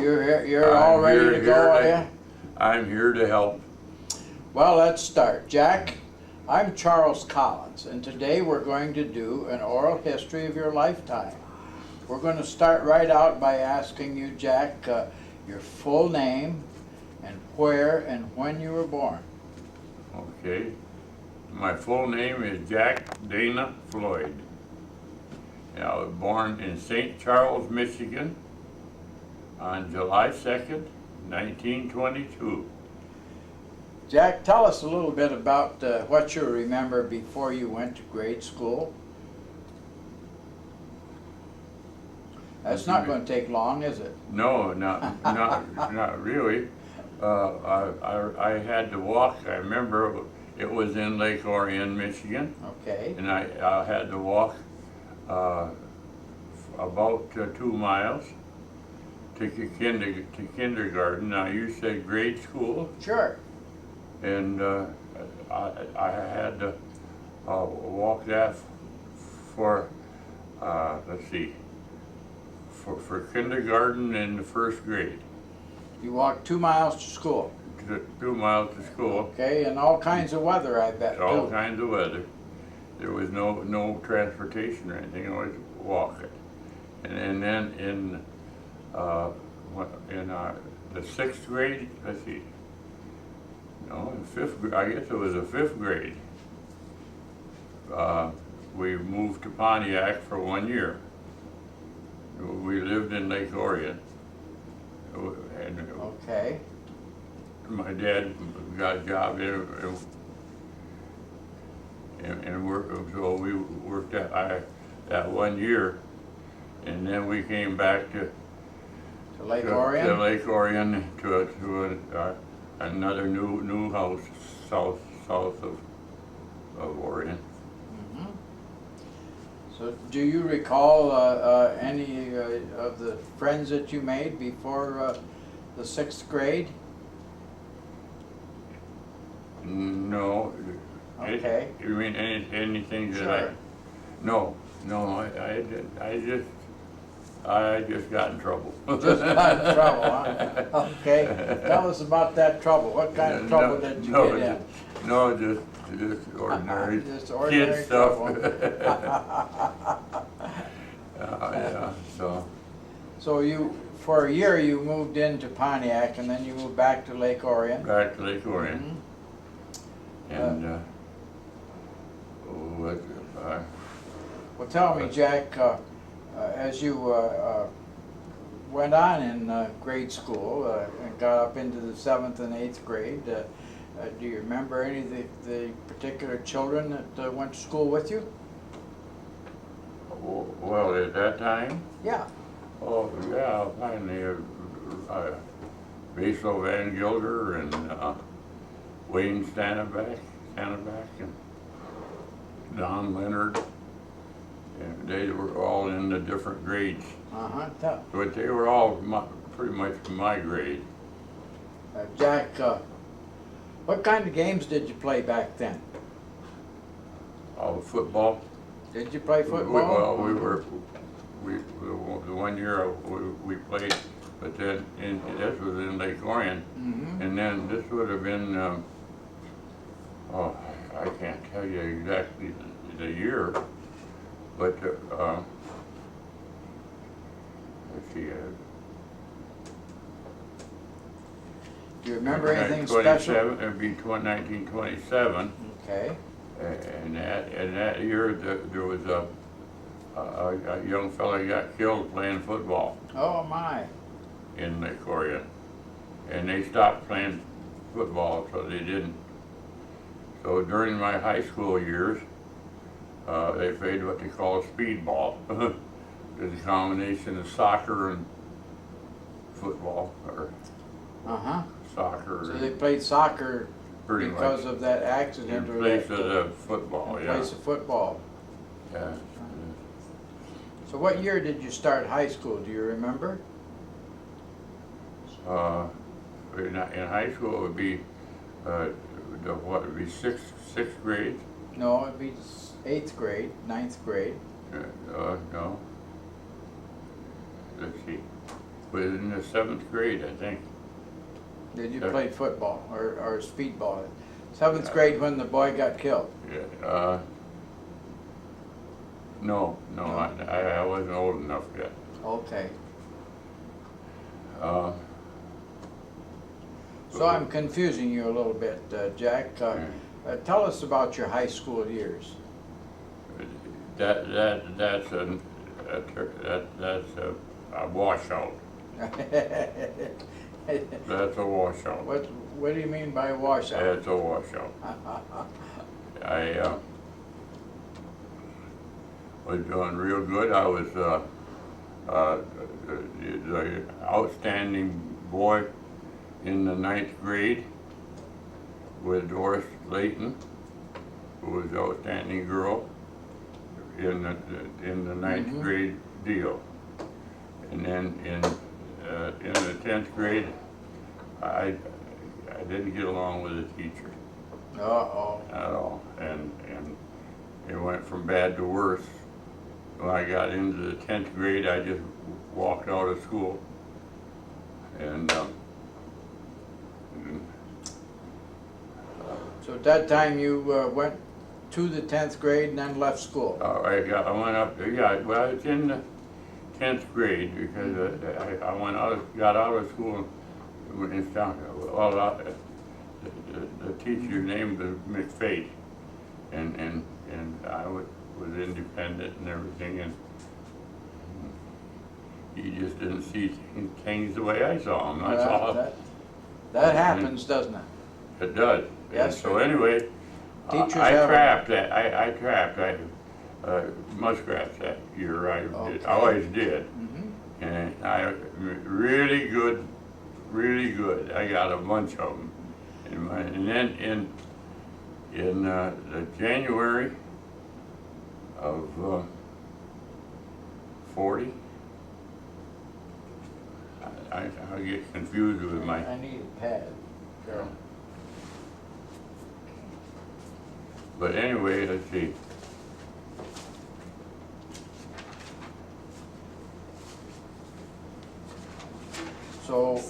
You're all ready to go, are you? I'm here to help. Well, let's start. Jack, I'm Charles Collins, and today we're going to do an oral history of your lifetime. We're going to start right out by asking you, Jack, your full name and where and when you were born. Okay. My full name is Jack Dana Floyd. And I was born in St. Charles, Michigan on July 2nd, 1922. Jack, tell us a little bit about what you remember before you went to grade school. That's not going to take long, is it? No, not really. I had to walk. I remember it was in Lake Orion, Michigan. Okay. And I had to walk about 2 miles to kindergarten. Now you said grade school. Sure. And I had to walk that for let's see, for kindergarten and the first grade. You walked 2 miles to school. 2 miles to school. Okay, and all kinds of weather, I bet. All too. kinds of weather. There was no transportation or anything. I was walking, and then in the 6th grade. Let's see. No, in 5th grade. I guess it was the 5th grade. We moved to Pontiac for 1 year. We lived in Lake Orion. And Okay. my dad got a job there, and so we worked that 1 year, and then we came back to Lake Orion? To Lake Orion to another new house south of Orion. Mm-hmm. So do you recall any of the friends that you made before the 6th grade? No. Okay. You mean anything that Sure. No, I just got in trouble. Just got in trouble, huh? Okay. Tell us about that trouble. What kind of trouble did you get in? No, just ordinary, Just ordinary kid stuff. trouble. Yeah, so. So for a year you moved into Pontiac and then you moved back to Lake Orion? Back to Lake Orion. Mm-hmm. And Well, tell me, Jack, as you went on in grade school and got up into the 7th and 8th grade, do you remember any of the particular children that went to school with you? well, at that time, Yeah. oh yeah, finally, Basil Van Gilder and Wayne Stanneback, and Don Leonard. And they were all in the different grades. Uh-huh. But they were all pretty much my grade. Jack, what kind of games did you play back then? Football. Did you play football? Well, the 1 year we played, but then this was in Lake Orion, Mm-hmm. and then this would have been, I can't tell you exactly the year, but let's see. Do you remember anything special? It'd be 1927. Okay. And that year there was a young fella got killed playing football Oh my. in Lake Orion, and they stopped playing football, so they didn't. So during my high school years, they played what they call speedball. It's a combination of soccer and football, or Uh-huh. soccer. So they played soccer Pretty because much. of that accident In or place that, of the football, in yeah. place of football. Yeah. So what year did you start high school? Do you remember? In high school it would be, what would be sixth grade? No, it'd be 8th grade, 9th grade. No. Let's see. was in the 7th grade, I think. Did you play football or speedball? 7th grade when the boy got killed? Yeah, no, I wasn't old enough yet. Okay. Uh, So I'm confusing you a little bit, Jack. Tell us about your high school years. That's a washout. That's a washout. What do you mean by washout? That's a washout. I was doing real good. I was the outstanding boy in the 9th grade with Doris Layton, who was the outstanding girl in the 9th grade deal. And then in the 10th grade, I didn't get along with the teacher. Uh-oh. At all, and it went from bad to worse. When I got into the 10th grade, I just walked out of school, and So at that time you went to the 10th grade and then left school? I went up. Yeah, well, it's in the 10th grade because I got out of school when it's down. Well, the teacher's name was McFate, and I was independent and everything, and he just didn't see things the way I saw them. That's all. That happens, doesn't it? It does. Yes. And so anyway, I trapped muskrats that year. I always did, and I really good. I got a bunch of them, and then in the January of 40. I get confused with my. I need a pad, Carol. But anyway, let's see. So.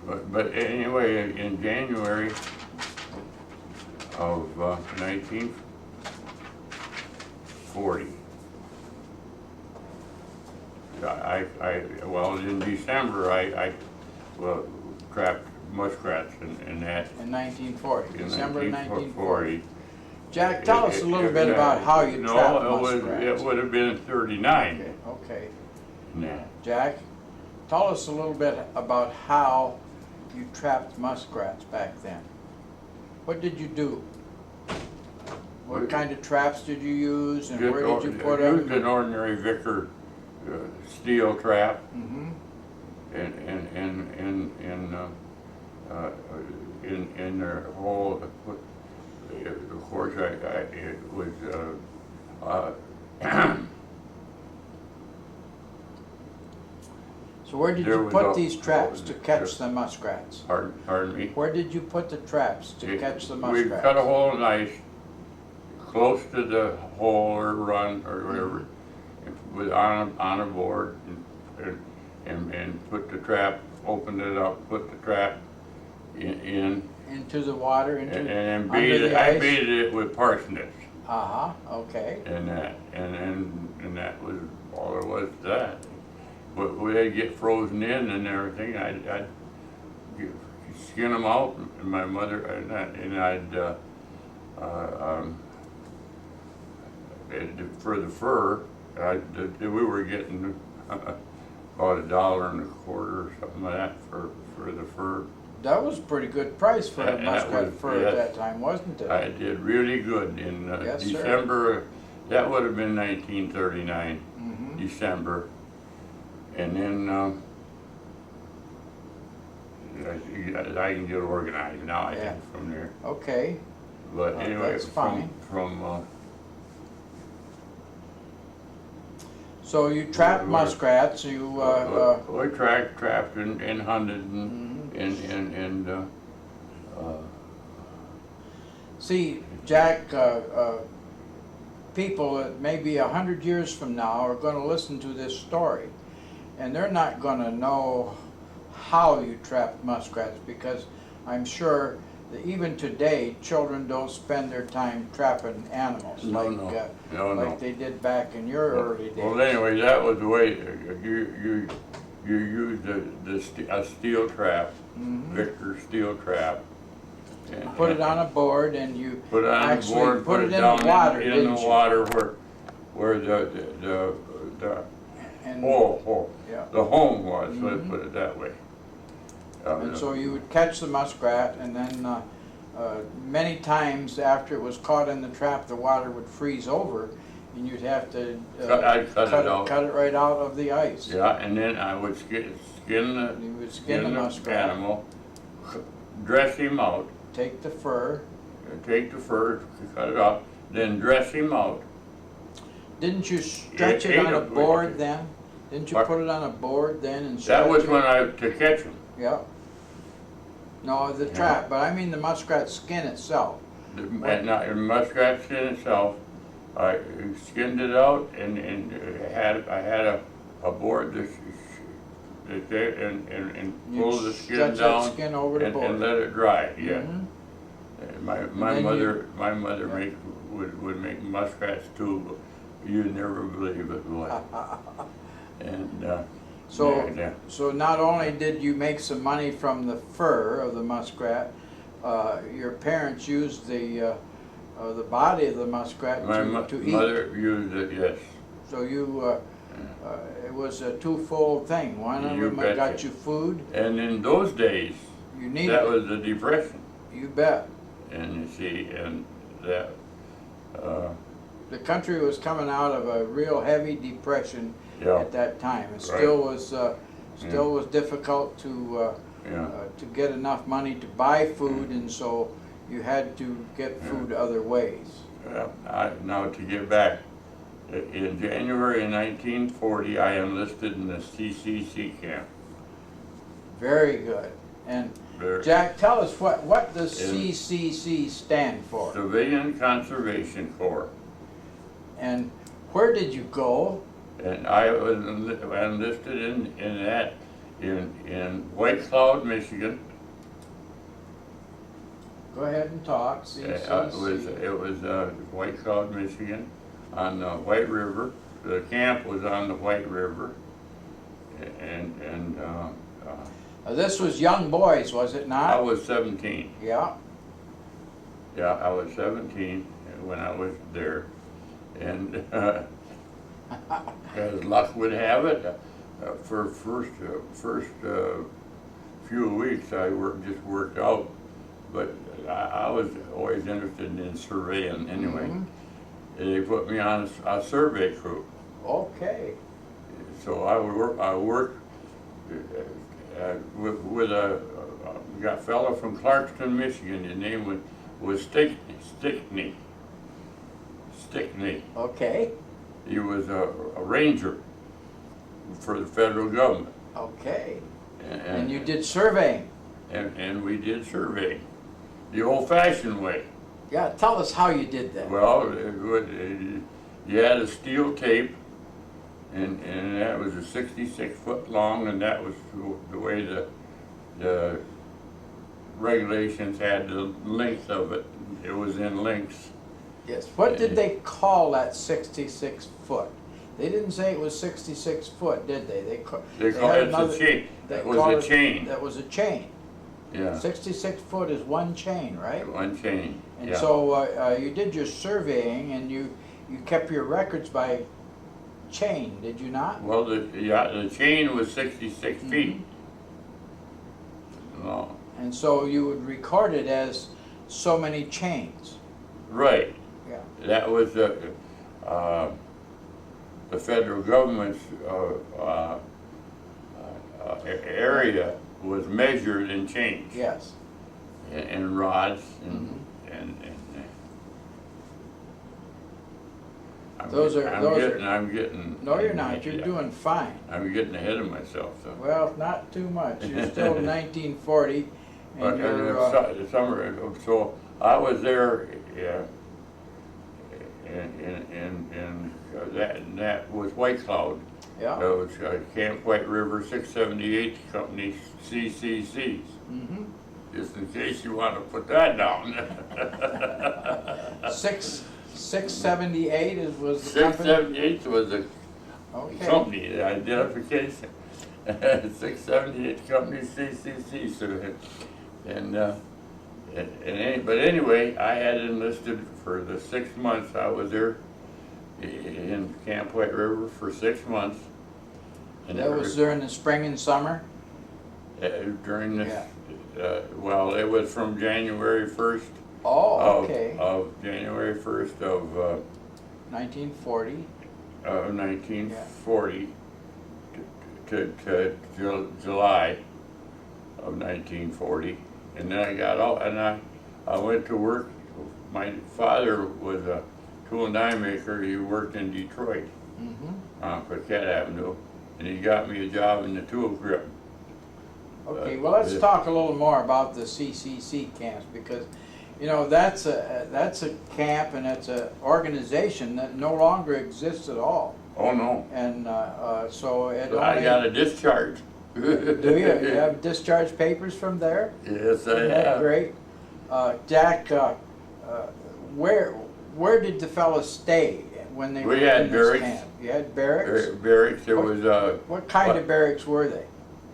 But anyway, in January of 1940, well, in December I trapped muskrats in that. In 1940, December 1940. 1940. Jack, tell us a little bit about how you trapped muskrats. It would have been 39. Okay. Yeah. Jack, tell us a little bit about how you trapped muskrats back then. What did you do? What kind of traps did you use, and where did you put them? Used an ordinary Vicker steel trap, in their hole. Of course, it was. So where did you put these traps to catch the muskrats? Pardon me? Where did you put the traps to catch the muskrats? We cut a hole nice, close to the hole or run or whatever, with on a board, and put the trap, opened it up, put the trap in into the water, and then I baited it with parsnips. Okay. And that was all there was to that. But they'd get frozen in and everything. I'd skin them out, and my mother and I'd for the fur, we were getting about $1.25 or something like that for the fur. That was a pretty good price for a muskrat fur at that time, wasn't it? I did really good in December. Sir. That would have been 1939, December. And then I can get organized now, I think, from there. Okay. But anyway, that's fine. So you trapped muskrats. You we trapped and hunted and see, Jack. People that maybe 100 years from now are going to listen to this story, and they're not going to know how you trapped muskrats, because I'm sure that even today, children don't spend their time trapping animals like they did back in your early days. Well, anyway, that was the way you used a steel trap, Victor steel trap. And, put it on a board, and you put it on actually a board, put it in down the water, in didn't the you? water where the And, yeah. the home was. Let's put it that way. And so you would catch the muskrat, and then many times after it was caught in the trap, the water would freeze over, and you'd have to cut it right out of the ice. Yeah, and then I would skin the muskrat animal, dress him out, take the fur, cut it off, then dress him out. Didn't you stretch it on a board then? Didn't you put it on a board then and stretch it? That was when to catch him. Yeah. No, the trap, but I mean the muskrat skin itself. The muskrat skin itself, I skinned it out and I had a board and pull the skin down that skin over the board and let it dry. Yeah. My mother would make muskrats too. You'd never believe it, boy. And so not only did you make some money from the fur of the muskrat, your parents used the body of the muskrat to eat. My mother used it, yes. So you, it was a twofold thing. One of them got you food. And in those days, that was the Depression. You bet. And you see, and that. The country was coming out of a real heavy depression at that time. It still was difficult to get enough money to buy food, and so you had to get food other ways. Now to get back, in January of 1940, I enlisted in the CCC camp. Very good. And Jack, tell us what does CCC stand for? Civilian Conservation Corps. And where did you go? And I was enlisted in White Cloud, Michigan. Go ahead and talk. CCC. It was White Cloud, Michigan, on the White River. The camp was on the White River, and this was young boys, was it not? I was 17. Yeah. Yeah, I was 17 when I was there. And as luck would have it, for first few weeks I just worked out, but I was always interested in surveying anyway. They put me on a survey crew. Okay. So I worked with a fellow from Clarkston, Michigan. His name was Stickney. Okay. He was a ranger for the federal government. Okay. And you did surveying. And we did surveying, the old-fashioned way. Yeah, tell us how you did that. Well, you had a steel tape, and that was a 66-foot long, and that was the way the regulations had the length of it. It was in lengths. Yes. What did they call that 66 foot? They didn't say it was 66 foot, did they? They called it a chain. That was a chain. That was a chain. Yeah. 66 foot is one chain, right? One chain. And so you did your surveying, and you kept your records by chain, did you not? Well, the chain was 66 feet long. And so you would record it as so many chains. Right. Yeah. That was the federal government's area was measured in chains. Yes. And rods and I'm getting. No, you're not. You're doing fine. I'm getting ahead of myself, though. Well, not too much. You're still 1940, and the summer. So I was there, and that was White Cloud, Yeah. It was Camp White River 678 Company CCCs. Mm-hmm. Just in case you want to put that down. 678 was the company? 678 was the Okay. company, the identification. 678 Company CCC. So, but anyway, I had enlisted for the 6 months I was there in Camp White River for 6 months. And That was during the spring and summer? During the, Yeah. well, it was from January 1st Oh, okay. of January 1st of 1940. 1940 to July of 1940, and then I got out and I went to work. My father was a tool and die maker. He worked in Detroit on Paquette Avenue, and he got me a job in the tool grip. Okay, well, let's talk a little more about the CCC camps, because you know that's a camp and it's an organization that no longer exists at all. Oh no! And so it I got a discharge. Do you? You have discharge papers from there? Yes, I Isn't that have. great? Jack, where did the fellas stay when they were in this camp? You had barracks? Barracks. There was What kind of barracks were they?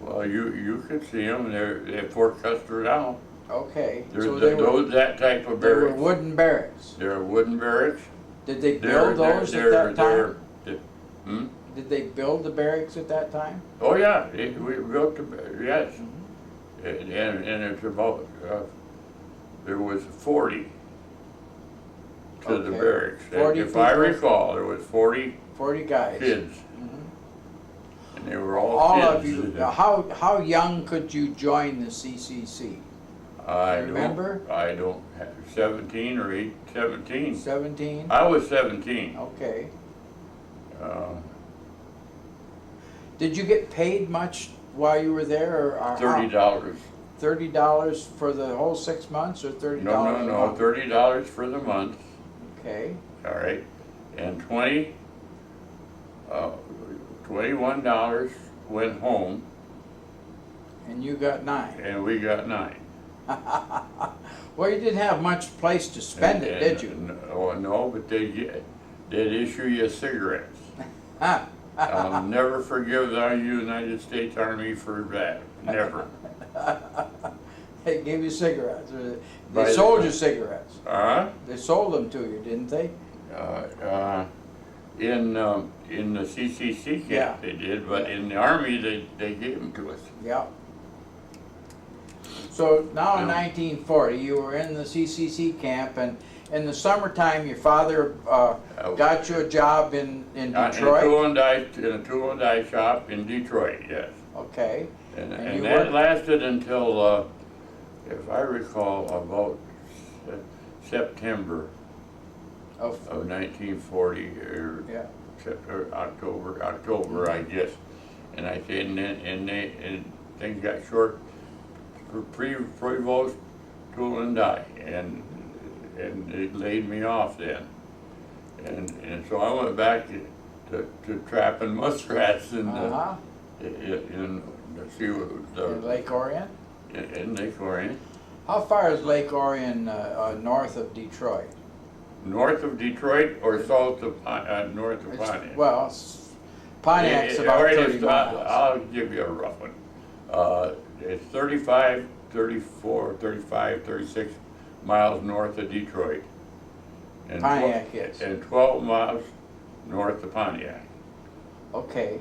well, you could see them. They're at Fort Custer now. Okay. There's So they were that type of they were barracks. wooden barracks. They're wooden barracks. Did they build those at that time? Hmm? Did they build the barracks at that time? Oh yeah, we built the yes, and it's about there was 40 to the Okay. barracks. 40 if I people? recall, there was 40 40 guys. kids, Mhm. and they were all All kids. of you. How young could you join the CCC? I remember? I don't have 17 or 17. 17. I was 17. Okay. Uh, Did you get paid much while you were there, or how? $30. $30 for the whole 6 months, or $30? No, $30 for the month. Okay. All right, and $21 went home, And you got 9. and we got 9. Well, you didn't have much place to spend it, did you? No, but they'd issue you cigarettes. Huh. I'll never forgive the United States Army for that. Never. They gave you cigarettes. By They the- sold you cigarettes. They sold them to you, didn't they? In the CCC camp Yeah. they did, but in the Army they gave them to us. Yeah. So now in Yeah. 1940, you were in the CCC camp, and in the summertime, your father got you a job in Detroit. In a tool and die shop in Detroit, yes. Okay. And you that worked- lasted until, if I recall, about September Of, of 1940, or yeah. October, I guess. And I said, and things got short for Prevost tool and die, and it laid me off then. And so I went back to trapping muskrats in see what In Lake Orion. in Lake Orion. How far is Lake Orion north of Detroit? North of Detroit or south of north of Pontiac? Well, Pontiac's about all right, 30 miles. I'll give you a rough one. It's 35, 34, 35, 36 miles north of Detroit. And Pontiac is. And 12 miles north of Pontiac. Okay.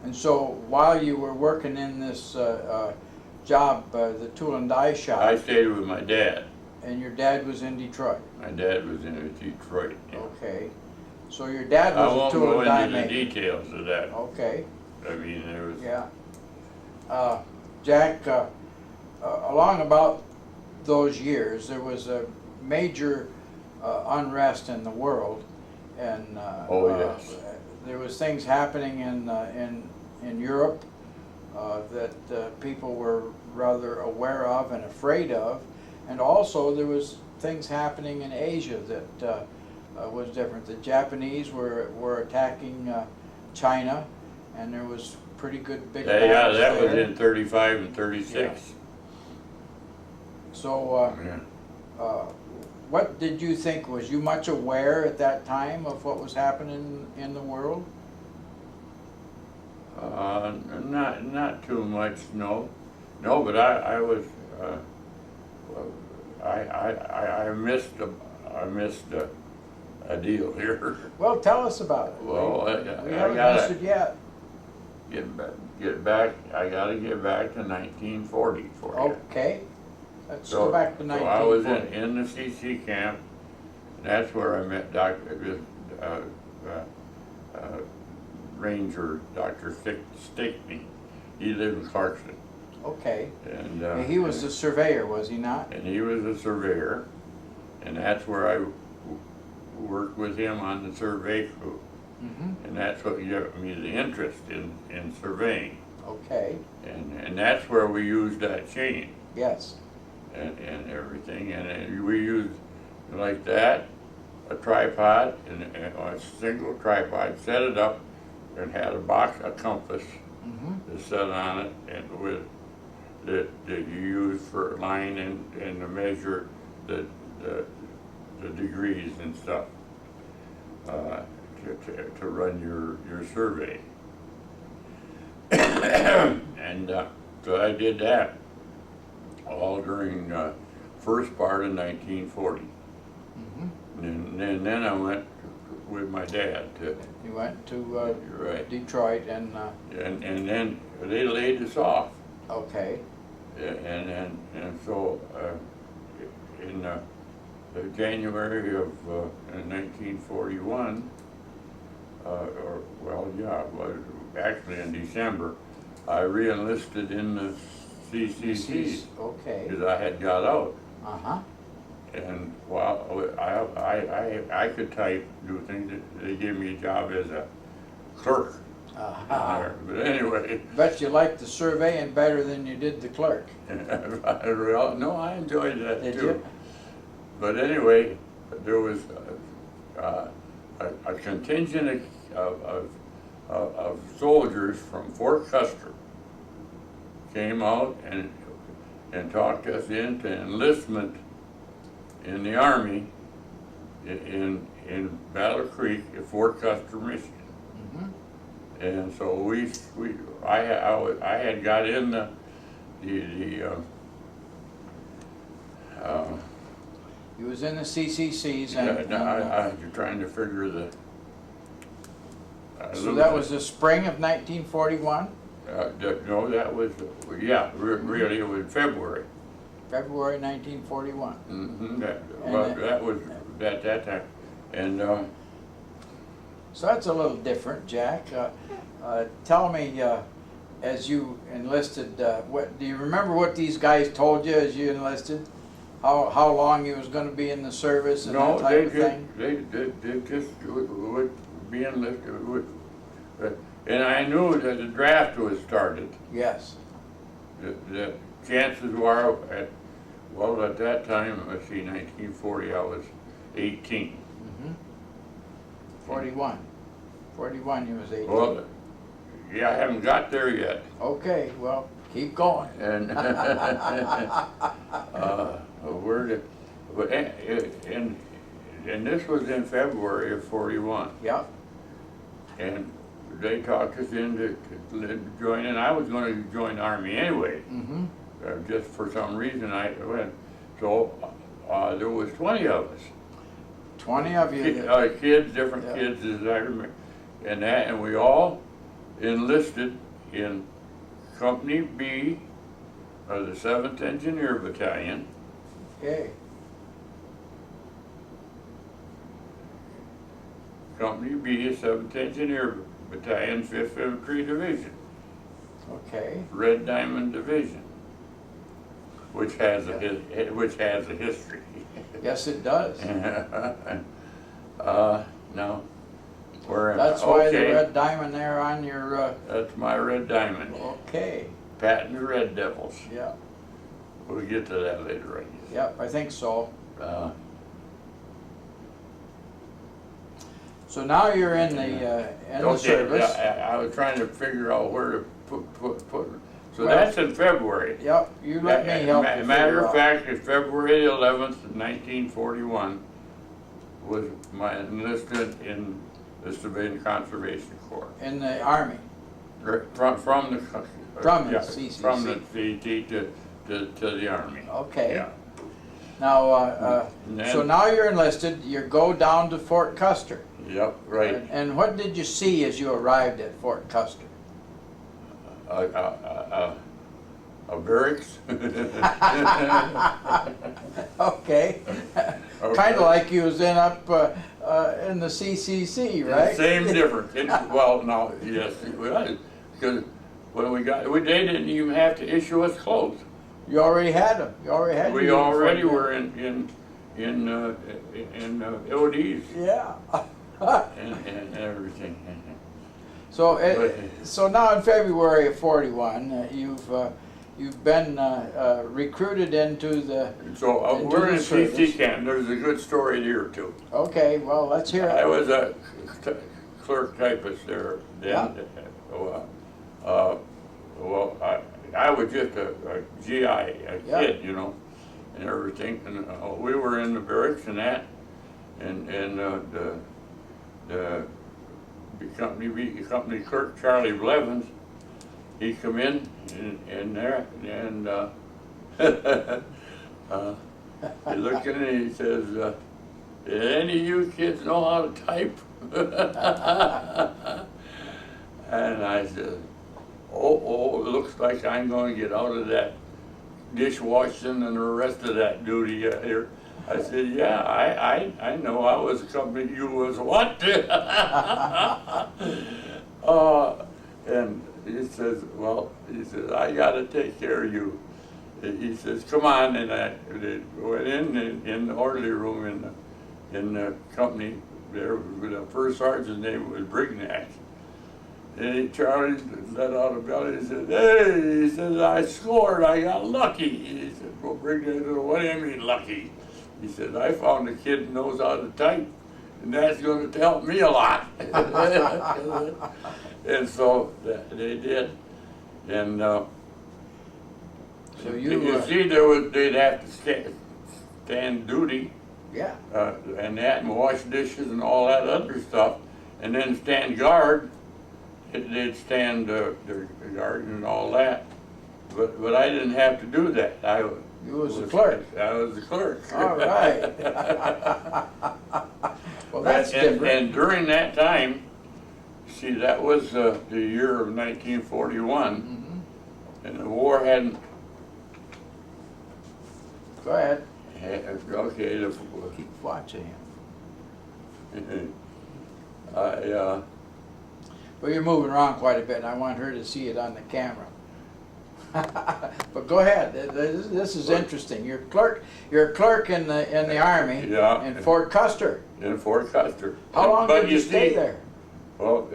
And so while you were working in this job, the tool and die shop, I stayed with my dad. and your dad was in Detroit. My dad was in Detroit. Yeah. Okay. So your dad I was a won't tool go and die into the maker. details of that. Okay. I mean, there was. Yeah. Jack, along about those years, there was a major unrest in the world, and Oh, yes. there was things happening in Europe that people were rather aware of and afraid of, and also there was things happening in Asia that was different. The Japanese were attacking China, and there was pretty good big Yeah, battles that was there. in 35 and 36. So, Yeah. what did you think? Was you much aware at that time of what was happening in the world? Not too much, no. No, but I was, I missed a deal here. Well, tell us about it. Well, we I haven't gotta missed it yet. get back, I gotta get back to 1940 for you. Okay, let's go back to So I was 1940. in the CC camp, and that's where I met Ranger Dr. Stickney. He lived in Clarkston. Okay, And he was a surveyor, was he not? and he was a surveyor, and that's where I worked with him on the survey crew. Mm-hmm. And that's what gave me the interest in surveying. Okay, And that's where we used that chain yes. and everything. And we used like that, a tripod, and a single tripod, set it up, and had a compass Mm-hmm. to set on it, and with that you use for line and to measure the degrees and stuff to run your survey. And so I did that all during first part of 1940. Mm-hmm. And then I went with my dad to You went to right, Detroit and, and then they laid us off. okay, And so in January of 1941, actually in December, I re-enlisted in the CCC okay, because I had got out. uh-huh, And while I could type, do things, they gave me a job as a clerk uh-huh. there. But anyway, Bet you liked the surveying better than you did the clerk. no, I enjoyed that Did too. you? But anyway, there was a contingent of soldiers from Fort Custer came out and talked us into enlistment in the Army in Battle Creek at Fort Custer, Michigan. Mm-hmm. And so I had got in He was in the CCCs you're trying to figure the. so that was the spring of 1941, No, that was, really, it was February. February 1941. Mm-hmm, And that was at that time. And, So that's a little different, Jack. Tell me, as you enlisted, what do you remember what these guys told you as you enlisted? How long you was going to be in the service and that type of thing? they just would be enlisted. And I knew that the draft was started. Yes. The chances were at that time, let's see, 1940, I was 18. Mm-hmm. 41. 41, you was 18. Well, yeah, I haven't got there yet. Okay, well, keep going. And and this was in February of 41. Yep. And they talked us into joining. And I was going to join the Army anyway. Mm-hmm. Just for some reason I went. So there was 20 of us. 20 of you. Kids, different Yeah. kids as I remember. And we all enlisted in Company B of the 7th Engineer Battalion. Okay. Company B, 7th Engineer Battalion, 5th Infantry Division, Okay. Red Diamond Division, which has a history. Yes, it does. Now, where am I? That's why the Okay, red diamond there on your. that's my Red Diamond. Okay. Patton's Red Devils. Yeah. We'll get to that later, I guess. Yep, I think so. So now you're in the service. I was trying to figure out where to put. So that's in February. Yep, you let me help you Matter of fact, it's February 11th, 1941 was my enlisted in the Civilian Conservation Corps. In the Army. From the CCC. From the CCC to the Army. Okay. Yeah. Now, so now you're enlisted. You go down to Fort Custer. Yep, right. And what did you see as you arrived at Fort Custer? A barracks. Okay. Kind of like you was in the CCC, right? Same difference. Well, no, yes, because when they didn't even have to issue us clothes. You already had them. You already had. We already were in ODs. Yeah. and everything. So now in February of '41, you've been recruited into the. So we're in CC camp. There's a good story here too. Okay, well let's hear it. I was a clerk typist there then. Yeah. Well, I was just a GI, kid, you know, and everything. And we were in the barracks and that, and the company clerk Charlie Blevins, he come in there and he looked in and he says, "Did any of you kids know how to type?" And I said, oh, it looks like I'm going to get out of that dishwashing and the rest of that duty here. I said, yeah, I know. I was a company. You was what? And he says, well, I got to take care of you. He says, come on. And I went in the orderly room in the company there. The first sergeant's name was Brignac. And Charlie let out a belly and said, hey, he says, I scored, I got lucky. He said, well, Brignac said, what do you mean lucky? He said, I found a kid who knows how to type, and that's going to help me a lot. And so they did. And so you see, they'd have to stand duty, yeah, and that, and wash dishes and all that other stuff, and then stand guard. They'd stand their guard and all that, but I didn't have to do that. You was the clerk. I was the clerk. All right. Well, that's different. And during that time, see, that was the year of 1941, and the war hadn't. Go ahead. Okay. Keep watching him. Well, you're moving around quite a bit, and I want her to see it on the camera. But go ahead. This is interesting. You're a clerk in the Army. Yeah. In Fort Custer. In Fort Custer. How long did you stay there? Well,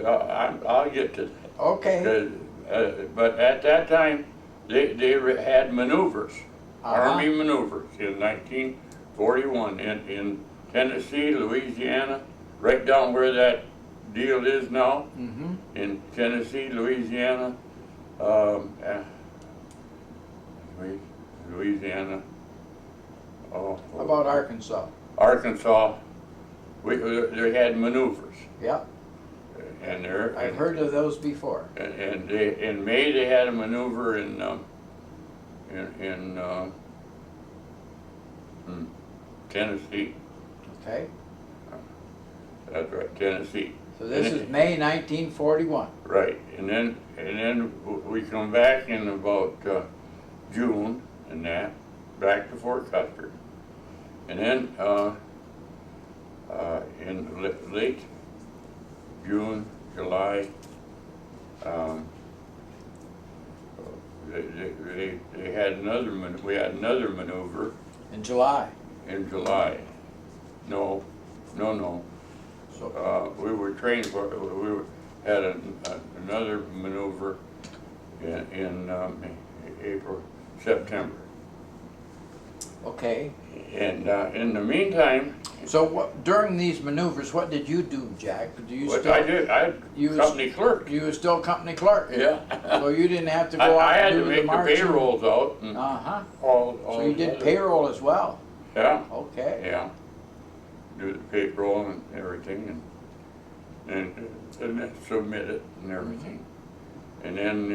I'll get to that. Okay. But at that time, they had maneuvers, Army maneuvers in 1941 in Tennessee, Louisiana, right down where that deal is now, in Tennessee, Louisiana, Louisiana. How about Arkansas? Arkansas, they had maneuvers. Yeah. And I've heard of those before. And in May they had a maneuver in Tennessee. Okay. That's right, Tennessee. So this is May 1941. Right, and then we come back in about June and that, back to Fort Custer, and then in late June, July, they had another we had another maneuver in July. In July, no. So we were trained for. Had another maneuver in April, September. Okay. And in the meantime, So what, during these maneuvers, what did you do, Jack? Do you What still, I did, I you was was- company clerk. you were still company clerk? Yeah. So you didn't have to I go out had and to do the make the marching? payrolls out and Uh-huh. all So you did other- payroll as well? Yeah, Okay. yeah. Do the payroll and everything and then submit it and everything. And then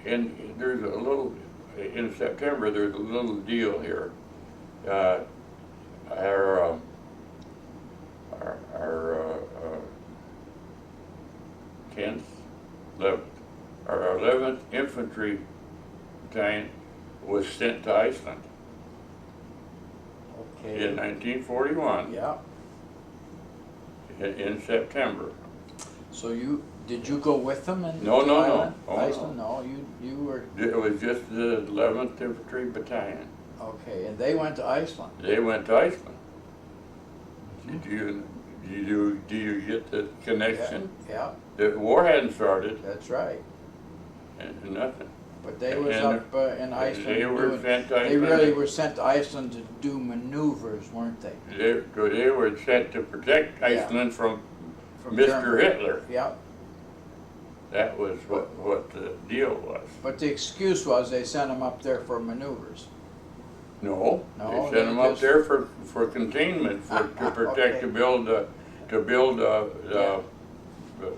in there's a little, in September, there's a little deal here. Our 10th, 11th, our 11th Infantry Battalion was sent to Iceland Okay. in 1941 Yeah. in September. So did you go with them in No, to no, no. Ireland? Oh, no. Iceland? No, you were, It was just the 11th Infantry Battalion. okay, and they went to Iceland. They went to Iceland. Do you get the connection? Yeah, The war hadn't started that's right. and nothing. But they was And up in Iceland. They were doing- sent to They Iceland. really were sent to Iceland to do maneuvers, weren't they? They were sent to protect Iceland from From Mr. Germany. Hitler. Yeah, That was what the deal was. but the excuse was they sent them up there for maneuvers. No, No, they they sent them up just- there for containment, to protect, Okay. to build Yeah. the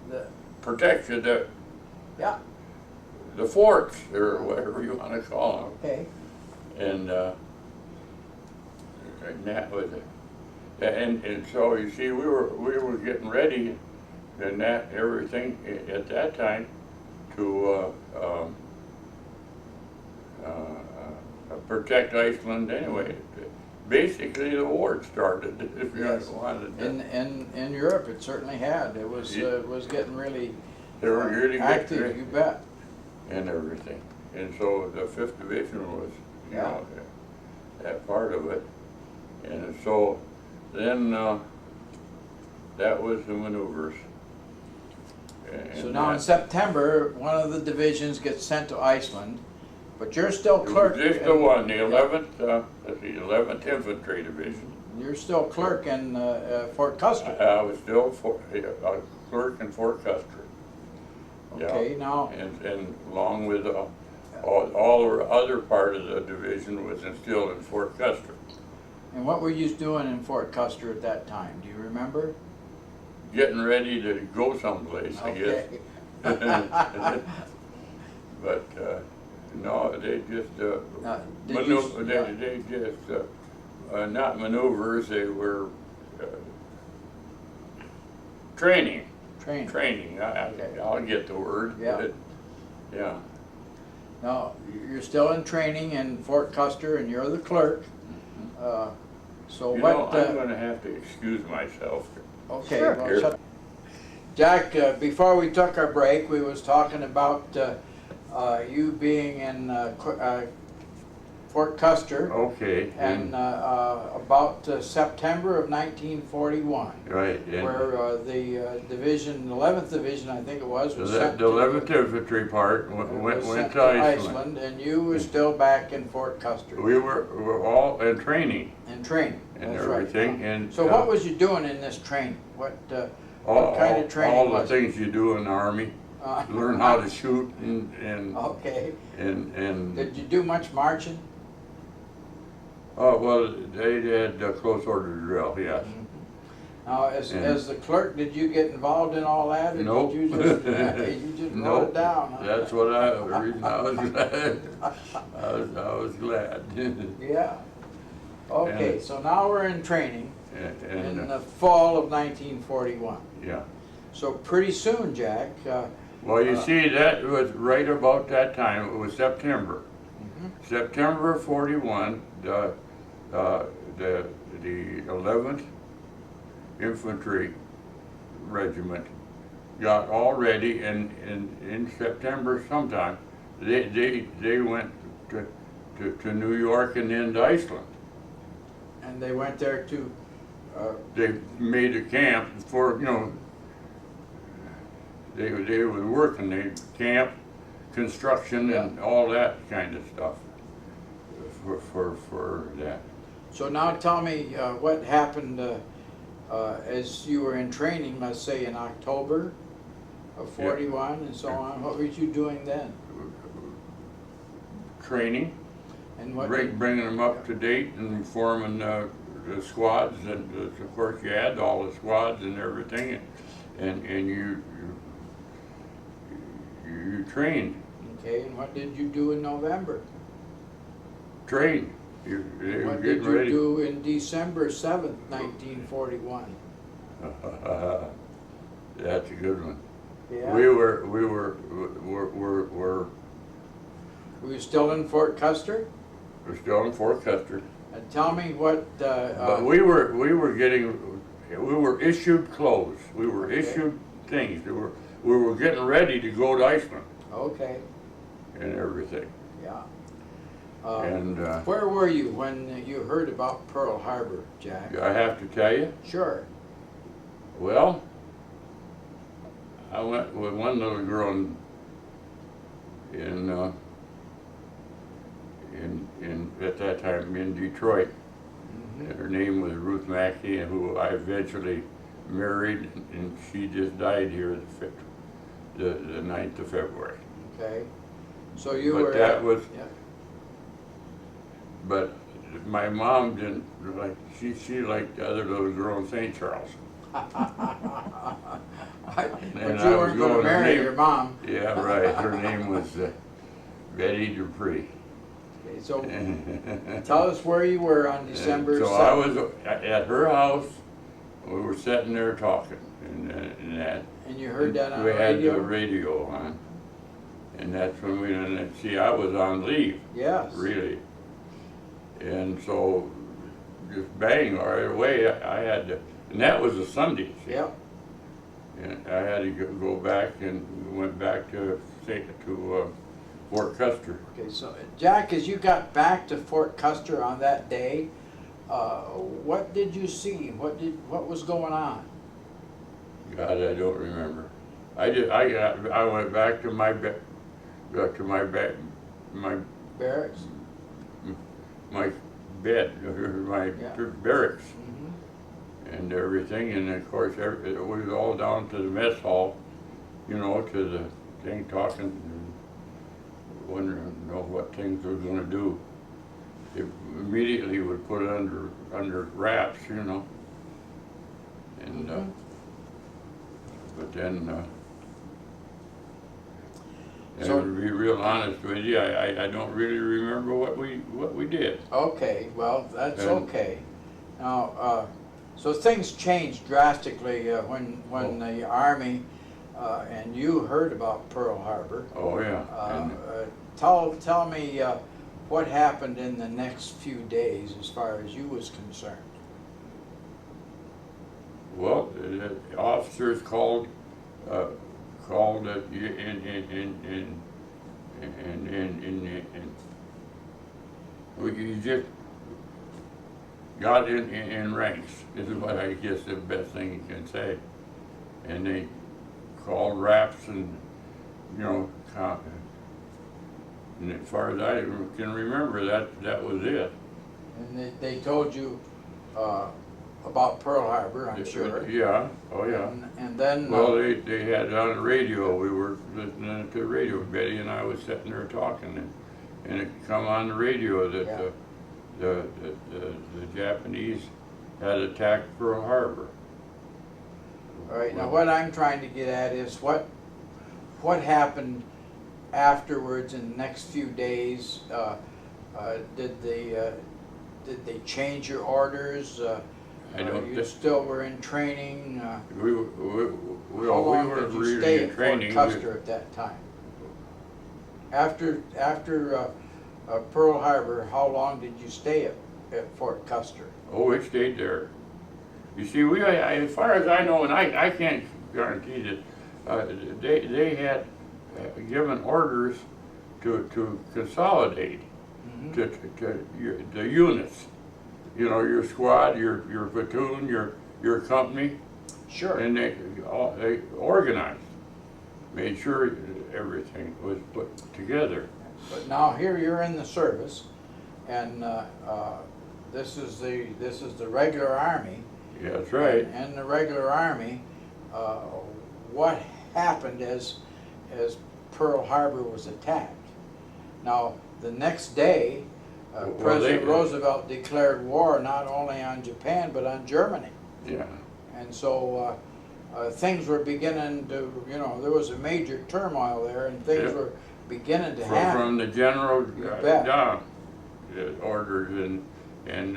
The- protection, Yeah, the forts, or whatever you want to call okay. them. And that was it. And so you see, we were getting ready and that everything at that time to protect Iceland anyway. Basically, the war started. If you Yes. wanted to. In Europe, it certainly had. It was getting really They were really active. good You bet. and everything. And so the 5th Division was, you know, that part of it. And so then that was the maneuvers. And So now in that- September, one of the divisions gets sent to Iceland, but you're still it was clerk. just the one, the 11th Infantry Division. You're still clerk in Fort Custer. I was still a clerk in Fort Custer. Okay, now, And along with all the other part of the division was still in Fort Custer. and what were you doing in Fort Custer at that time? Do you remember? Getting ready to go someplace, I guess. Okay. But no, they just Did you- they just not maneuvers. They were training. Training. Training. I'll get the word. Yeah. But yeah. Now, you're still in training in Fort Custer and you're the clerk. So You what? know, I'm going to have to excuse myself. Okay, Sure. well, Jack, before we took our break, we was talking about you being in Fort Custer Okay. and about September of 1941, Right. And where the division, 11th Division, I think it was the sent 11th Infantry part went sent to Iceland. and you were still back in Fort Custer We were all in training in training. and That's right. everything. And So what was you doing in this training? What all, kind of training all the was it? things you do in the Army. Learn how to shoot Okay. and Did you do much marching? oh well, they had close order drill, yes. Now, as And- the clerk, did you get involved in all that, or Nope. did you just you just wrote Nope. it down? Huh? That's what the reason I was glad. I was glad. Yeah. Okay, And- so now we're in training in and the fall of 1941. yeah. So pretty soon, Jack. Well, you see, that was right about that time. It was September. September of 41. The 11th Infantry Regiment got all ready, and in September sometime they went to New York and then to Iceland. And they went there to. They made a camp for, you know, they were working, they camp, construction and all that kind of stuff for that. So now tell me what happened as you were in training, let's say in October of 41 and so on. What were you doing then? Training, And what bringing them up to date and forming the squads, and of course you had all the squads and everything, and you trained. Okay, and what did you do in November? Train. What did you do in December 7th, 1941? That's a good one. Yeah. Were Were you still in Fort Custer? still in Fort Custer. And tell me what. But we were issued clothes. We were Okay. issued things. We were getting ready to go to Iceland Okay. and everything. Yeah. And Where were you when you heard about Pearl Harbor, Jack? I have to tell you, Sure. well, I went with one little girl in at that time in Detroit. Mhm. Her name was Ruth Mackey, who I eventually married, and she just died here the 9th of February. Okay. So you But were. that was, Yeah. but my mom didn't like, she liked the other little girl in St. Charles. But And you I was weren't going to going, her marry name- your mom. Yeah, right, her name was Betty Dupree. Okay, so tell us where you were on December 7th. So I was at her house, we were sitting there talking, and that. And you heard that on We the had the radio? radio on, and that's when we, and see, I was on leave, Yes. really. And so, just bang, right away, I had to, and that was a Sunday, see? Yep. And I had to go back, and we went back to Fort Custer. Okay, so Jack, as you got back to Fort Custer on that day, what did you see? What was going on? God, I don't remember. I went back to my bed, my Barracks? bed, my Yeah. barracks Mm-hmm. and everything, and of course it was all down to the mess hall, to the thing, talking, and wondering, what things we were gonna do. It immediately would put it under wraps, and Mhm. but then. So- And to be real honest with you, I don't really remember what we did. Okay, well, that's And- okay. Now, so things changed drastically when the Army and you heard about Pearl Harbor. Oh, yeah. And, Tell me what happened in the next few days as far as you was concerned. well, the officers called it you just got in ranks, is what I guess the best thing you can say. And they called raps and, and as far as I can remember, that was it. And they told you about Pearl Harbor, I'm sure. Yeah, oh yeah. And then. Well, they had it on the radio. We were listening to the radio. Betty and I was sitting there talking, and it come on the radio that Yeah. the Japanese had attacked Pearl Harbor. All right, now what I'm trying to get at is what happened afterwards in the next few days? Did they change your orders? I don't You think still were in training? we How long were did you really stay in at training. Fort Custer at that time? After Pearl Harbor, how long did you stay at Fort Custer? Oh, we stayed there. You see, as far as I know, and I can't guarantee that, they had given orders to consolidate Mhm. to the units. Your squad, your platoon, your company, Sure. and they organized, made sure everything was put together. But now here you're in the service, and this is the regular army. Yeah, that's right. And the regular army, what happened as Pearl Harbor was attacked? Now, the next day, President Roosevelt declared war not only on Japan but on Germany. Yeah. And so things were beginning to, there was a major turmoil there, and things were beginning to happen. From the general down orders, and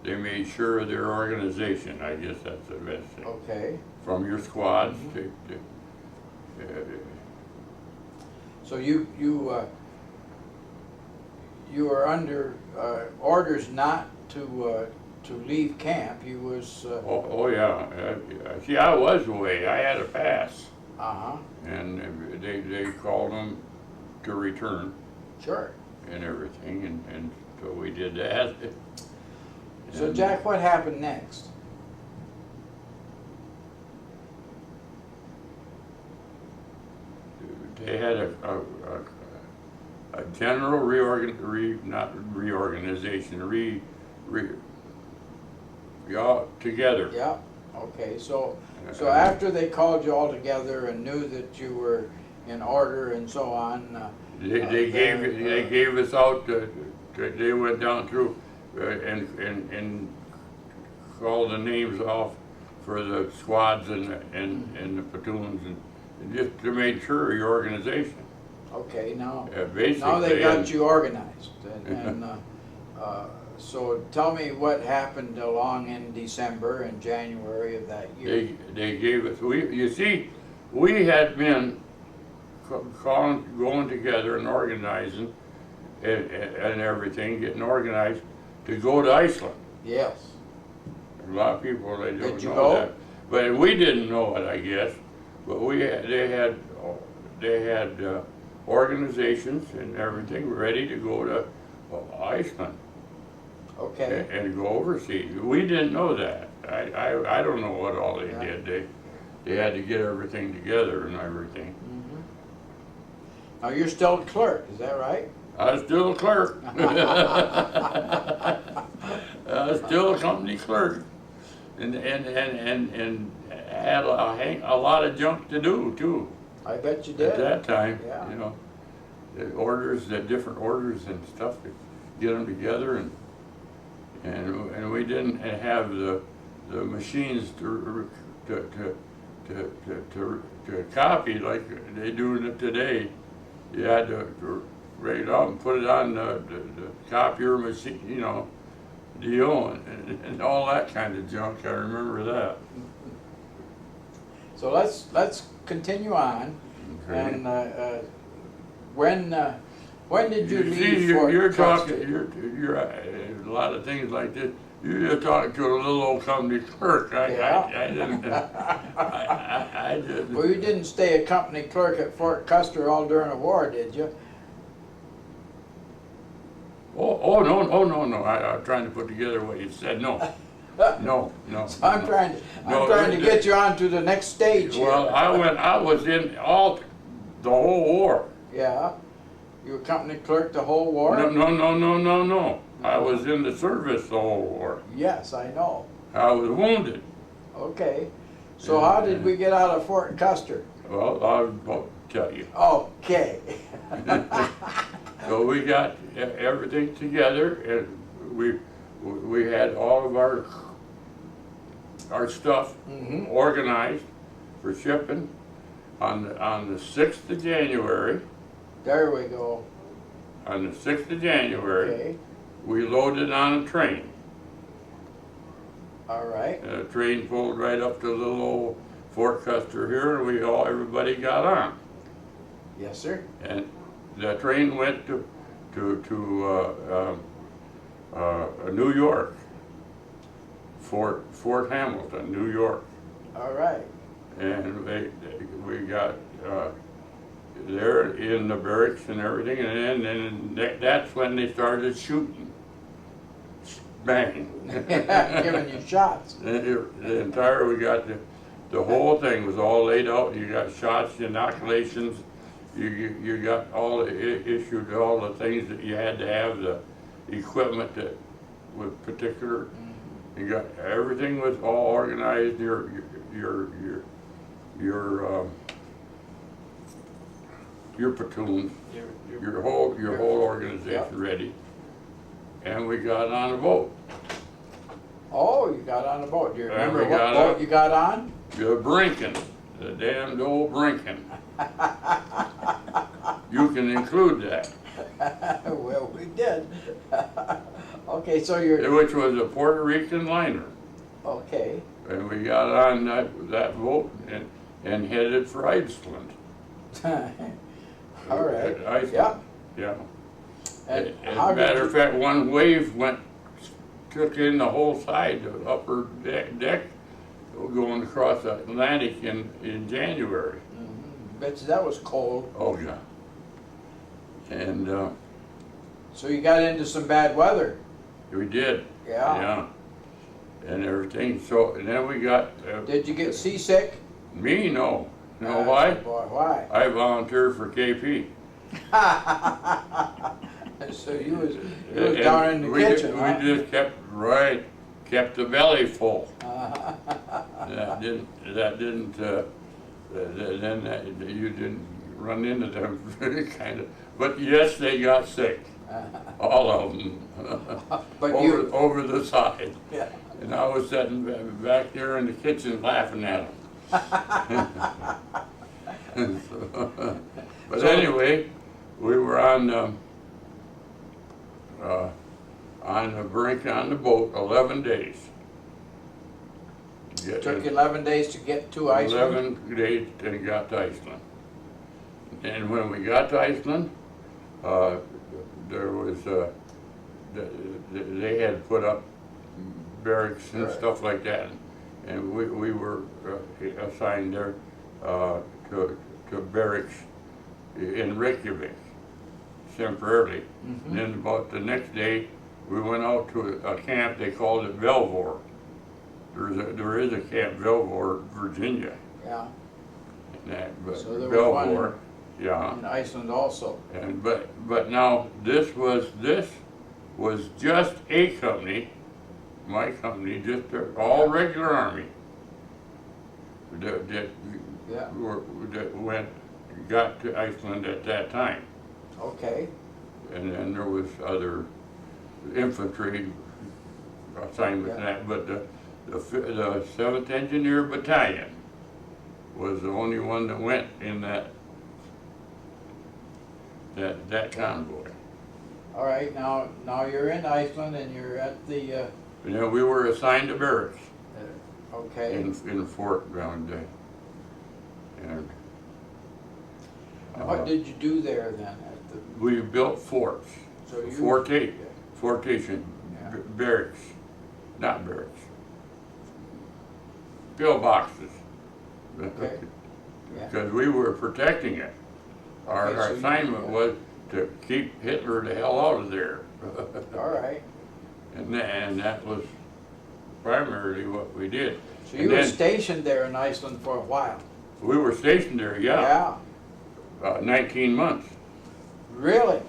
they made sure of their organization. I guess that's the best thing. Okay. From your squads to so you were under orders not to leave camp. You was. Oh yeah. See, I was away. I had a pass. And they called them to return. Sure. And everything, and so we did that. So Jack, what happened next? They had a general all together. Yeah. Okay. So after they called you all together and knew that you were in order and so on, they gave us out. They went down through and called the names off for the squads and the platoons and just to make sure of your organization. Okay, now basically, now they got you organized, and so tell me what happened along in December and January of that year. They gave us, you see, we had been going together and organizing and everything, getting organized to go to Iceland. Yes. A lot of people, they don't Did you know go? that. But we didn't know it, I guess. But they had organizations and everything ready to go to Iceland. Okay. And go overseas. We didn't know that. I don't know what all they did. They had to get everything together and everything. Mm-hmm. Now you're still a clerk, is that right? I was still a clerk. I was still a company clerk, and had a lot of junk to do too. I bet you did. At that time, yeah. The orders, the different orders and stuff to get them together, and we didn't have the machines to copy like they do today. You had to write it out and put it on the copier machine, deal and all that kind of junk. I remember that. So let's continue on. Okay. And when did you leave see, Fort you're Custer? talking. You're a lot of things like this. You're talking to a little old company clerk. I didn't. I didn't. Well, you didn't stay a company clerk at Fort Custer all during the war, did you? Oh no. I'm trying to put together what you said. No. No. So I'm trying to get you on to the next stage here. Well, I was in the whole war. Yeah. You were company clerk the whole war? No. I was in the service the whole war. Yes, I know. I was wounded. Okay. So how did we get out of Fort Custer? Well, I'll tell you. Okay. So we got everything together, and we had all of our stuff organized for shipping on the 6th of January. There we go. On the 6th of January, Okay. we loaded on a train. All right. And the train pulled right up to little old Fort Custer here, and everybody got on. Yes, sir. And the train went to New York, Fort Hamilton, New York. All right. And we got there in the barracks and everything, and then that's when they started shooting. Bang. Giving you shots. The entire, we got the whole thing was all laid out. You got shots, inoculations, you got all issued all the things that you had to have, the equipment that was particular. You got, everything was all organized, your platoon, your whole organization ready. And we got on a boat. Oh, you got on a boat. Do you And remember we what got boat on- you got on? The Brinken, the damned old Brinken. You can include that. Well, we did. Okay, so you're, Which was a Puerto Rican liner. okay. And we got on that boat and headed for Iceland. All right, Iceland. yeah. Yeah. And As how a matter did of fact, one wave took in the whole side, the upper deck, going across the Atlantic in January. Bet you that was cold. Oh, yeah. And So you got into some bad weather. we did. Yeah. Yeah. And everything. So, and then we got. Did you get seasick? Me? No. Know why? Boy, why? I volunteered for KP. So you was down in the kitchen, huh? We just kept the belly full. That didn't. Then you didn't run into them kind of. But yes, they got sick. All of them. But over the side. Yeah. And I was sitting back there in the kitchen laughing at them. But anyway, we were on the brink on the boat 11 days. Took you 11 days to get to Iceland? 11 days and got to Iceland. And when we got to Iceland, there was, they had put up barracks and stuff like that. And we were assigned there to barracks in Reykjavik temporarily. And then about the next day, we went out to a camp, they called it Belvoir. There is a Camp Belvoir, Virginia. Yeah. But So there was Belvoir, one yeah. in Iceland also. And but now this was just a company, my company, just all regular Army that got to Iceland at that time. Okay. And then there was other infantry assignments and that, but the 7th Engineer Battalion was the only one that went in that convoy. All right, now you're in Iceland and you're at the, You know, we were assigned to barracks okay. in Fort Ground Day. And What did you do there then? At the, we built forts, so you, fortation, Yeah. barracks, not barracks, pillboxes. Okay. Yeah. Because we were protecting it. Our Okay, so assignment was to keep Hitler the hell out of there. All right. And that was primarily what we did. So And you were then stationed there in Iceland for a while? we were stationed there, Yeah. 19 months. Really?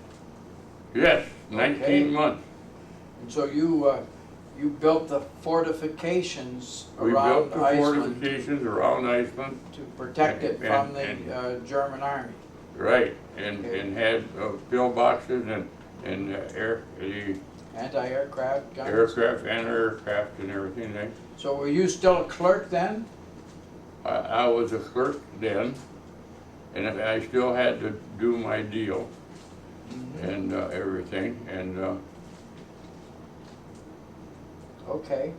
Yes, 19 Okay. months. And so you built the fortifications We around built the Iceland fortifications around Iceland, to protect it from the and- German army. right, and Okay. had pillboxes and the Anti-aircraft guns? aircraft and aircraft and everything. So were you still a clerk then? I was a clerk then, and I still had to do my deal and everything, and Okay.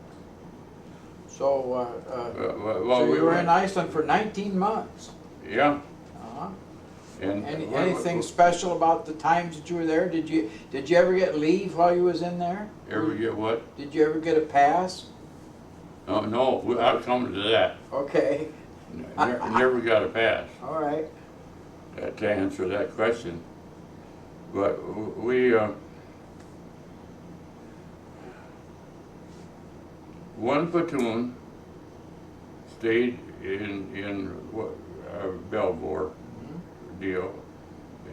So, well, so we you were in Iceland for 19 months? Yeah. Uh-huh. And Anything special about the times that you were there? Did you ever get leave while you was in there? Ever get what? Did you ever get a pass? No, I'll come to that. Okay. Never got a pass All right. to answer that question. But we, one platoon stayed in Belvoir deal,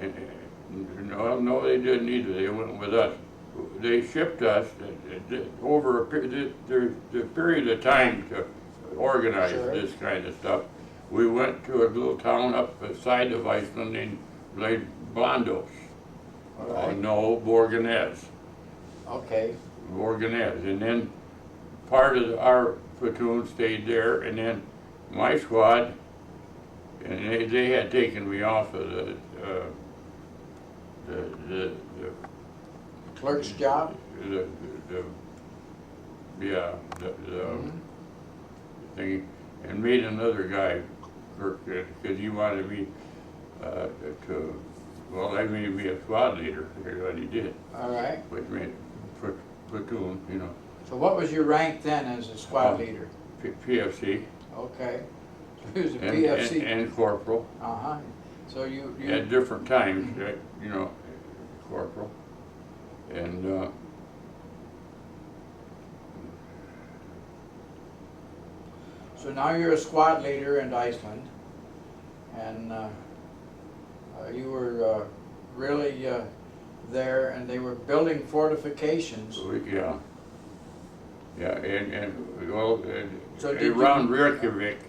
No, they didn't either. They went with us. They shipped us over the period of time to organize Sure. this kind of stuff. We went to a little town up the side of Iceland named Blandos. All right. No, Borganez. Okay. Borganez. And then part of our platoon stayed there, and then my squad, and they had taken me off of the Clerk's job? the thing, and made another guy work because he wanted me they made me a squad leader. Here's what he did. All right. Which made platoon, you know. So what was your rank then as a squad leader? PFC. Okay. So he was a And, PFC. and corporal. Uh-huh. So you At different times, you know, corporal. And so now you're a squad leader in Iceland, and you were really there, and they were building fortifications. yeah. Yeah, and well, So did around you- Reykjavik,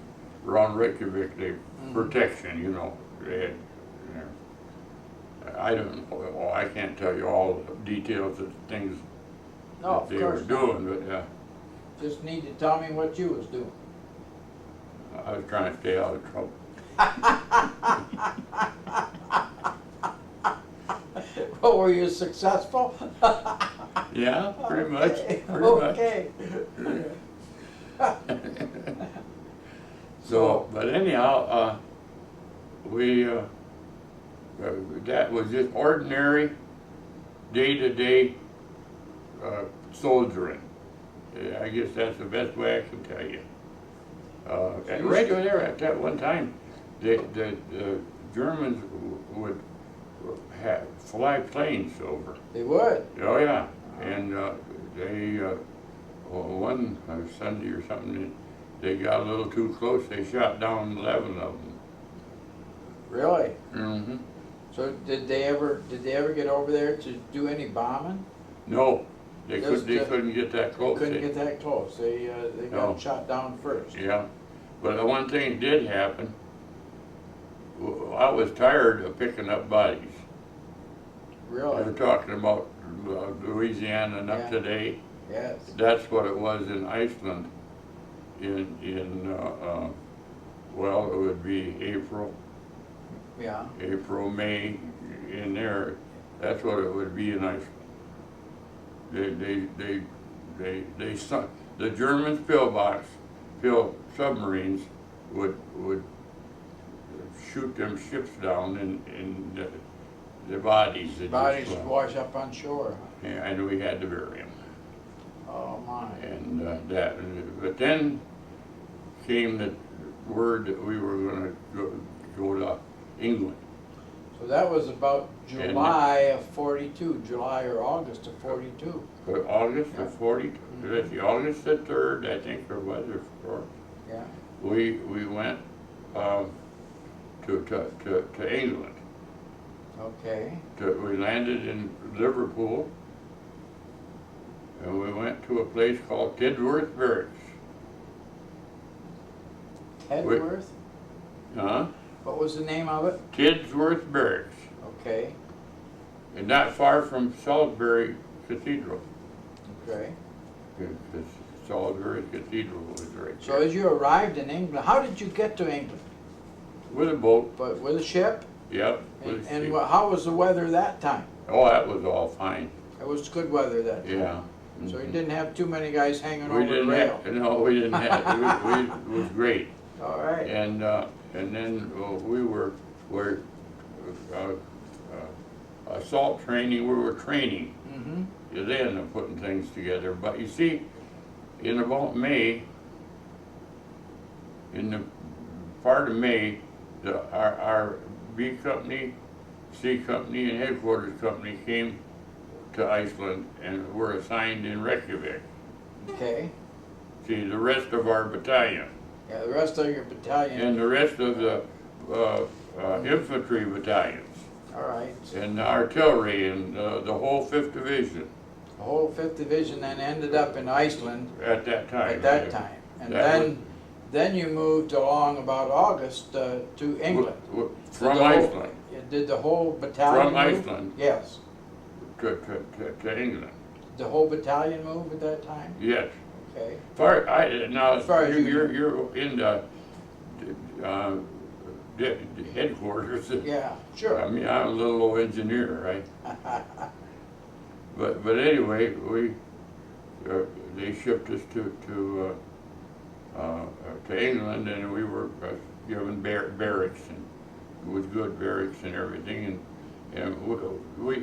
they protection, you know, they had, you know, I don't know, well, I can't tell you all the details of things No, that of they were course not. doing, but Just need to tell me what you was doing. I was trying to stay out of trouble. Well, were you successful? Yeah, pretty much, Okay, pretty much. okay. So, but anyhow, that was just ordinary, day-to-day soldiering. I guess that's the best way I can tell you. And right there at that one time, the Germans would fly planes over. They would. Oh yeah, and they one Sunday or something, they got a little too close. They shot down 11 of them. Really? Mm-hmm. So did they ever get over there to do any bombing? No, they Just, couldn't get that close. They couldn't get that close. They got No. shot down first. Yeah, but the one thing did happen. I was tired of picking up bodies. Really? We're talking about Louisiana and up Yeah. today. Yes. That's what it was in Iceland. Well, it would be April, May, in there. That's what it would be in Iceland. The Germans pill submarines would shoot them ships down and the bodies. Bodies wash up on shore. And we had to bury them. Oh my. And but then came the word that we were going to go to England. So that was about July of 42, July or August of 42. August of 42. Let's see, August the 3rd, I think, or was it 4th? Yeah. We went to England. Okay. We landed in Liverpool, and we went to a place called Tidworth Barracks. Hedworth? Huh? What was the name of it? Tidworth Barracks, Okay. and not far from Salisbury Cathedral. Okay. Because Salisbury Cathedral was right So there. as you arrived in England, how did you get to England? With a boat, But with a ship? yep. with a And ship. how was the weather that time? Oh, that was all fine, It was good weather that time. yeah. So you Mhm. didn't have too many guys hanging We over the didn't rail. have, no, we didn't have, it was great. All right. And then we were assault training, we were training Mm-hmm. then of putting things together. But you see, in about May, in the part of May, our B company, C company, and headquarters company came to Iceland and were assigned in Reykjavik. Okay. See, the rest of our battalion Yeah, the rest of your battalion. and the rest of the infantry battalions All right. and artillery, and the whole 5th Division The whole 5th Division then ended up in Iceland at that time. at that time. And That then you moved along about August to England. From Did the whole- Iceland, Did the whole battalion from move? Iceland Yes. to England. The whole battalion move at that time? Yes. Okay. Now, As far as you're in the headquarters. Yeah, sure. I mean, I'm a little old engineer, right? But anyway, they shipped us to England, and we were given barracks, and it was good barracks and everything, and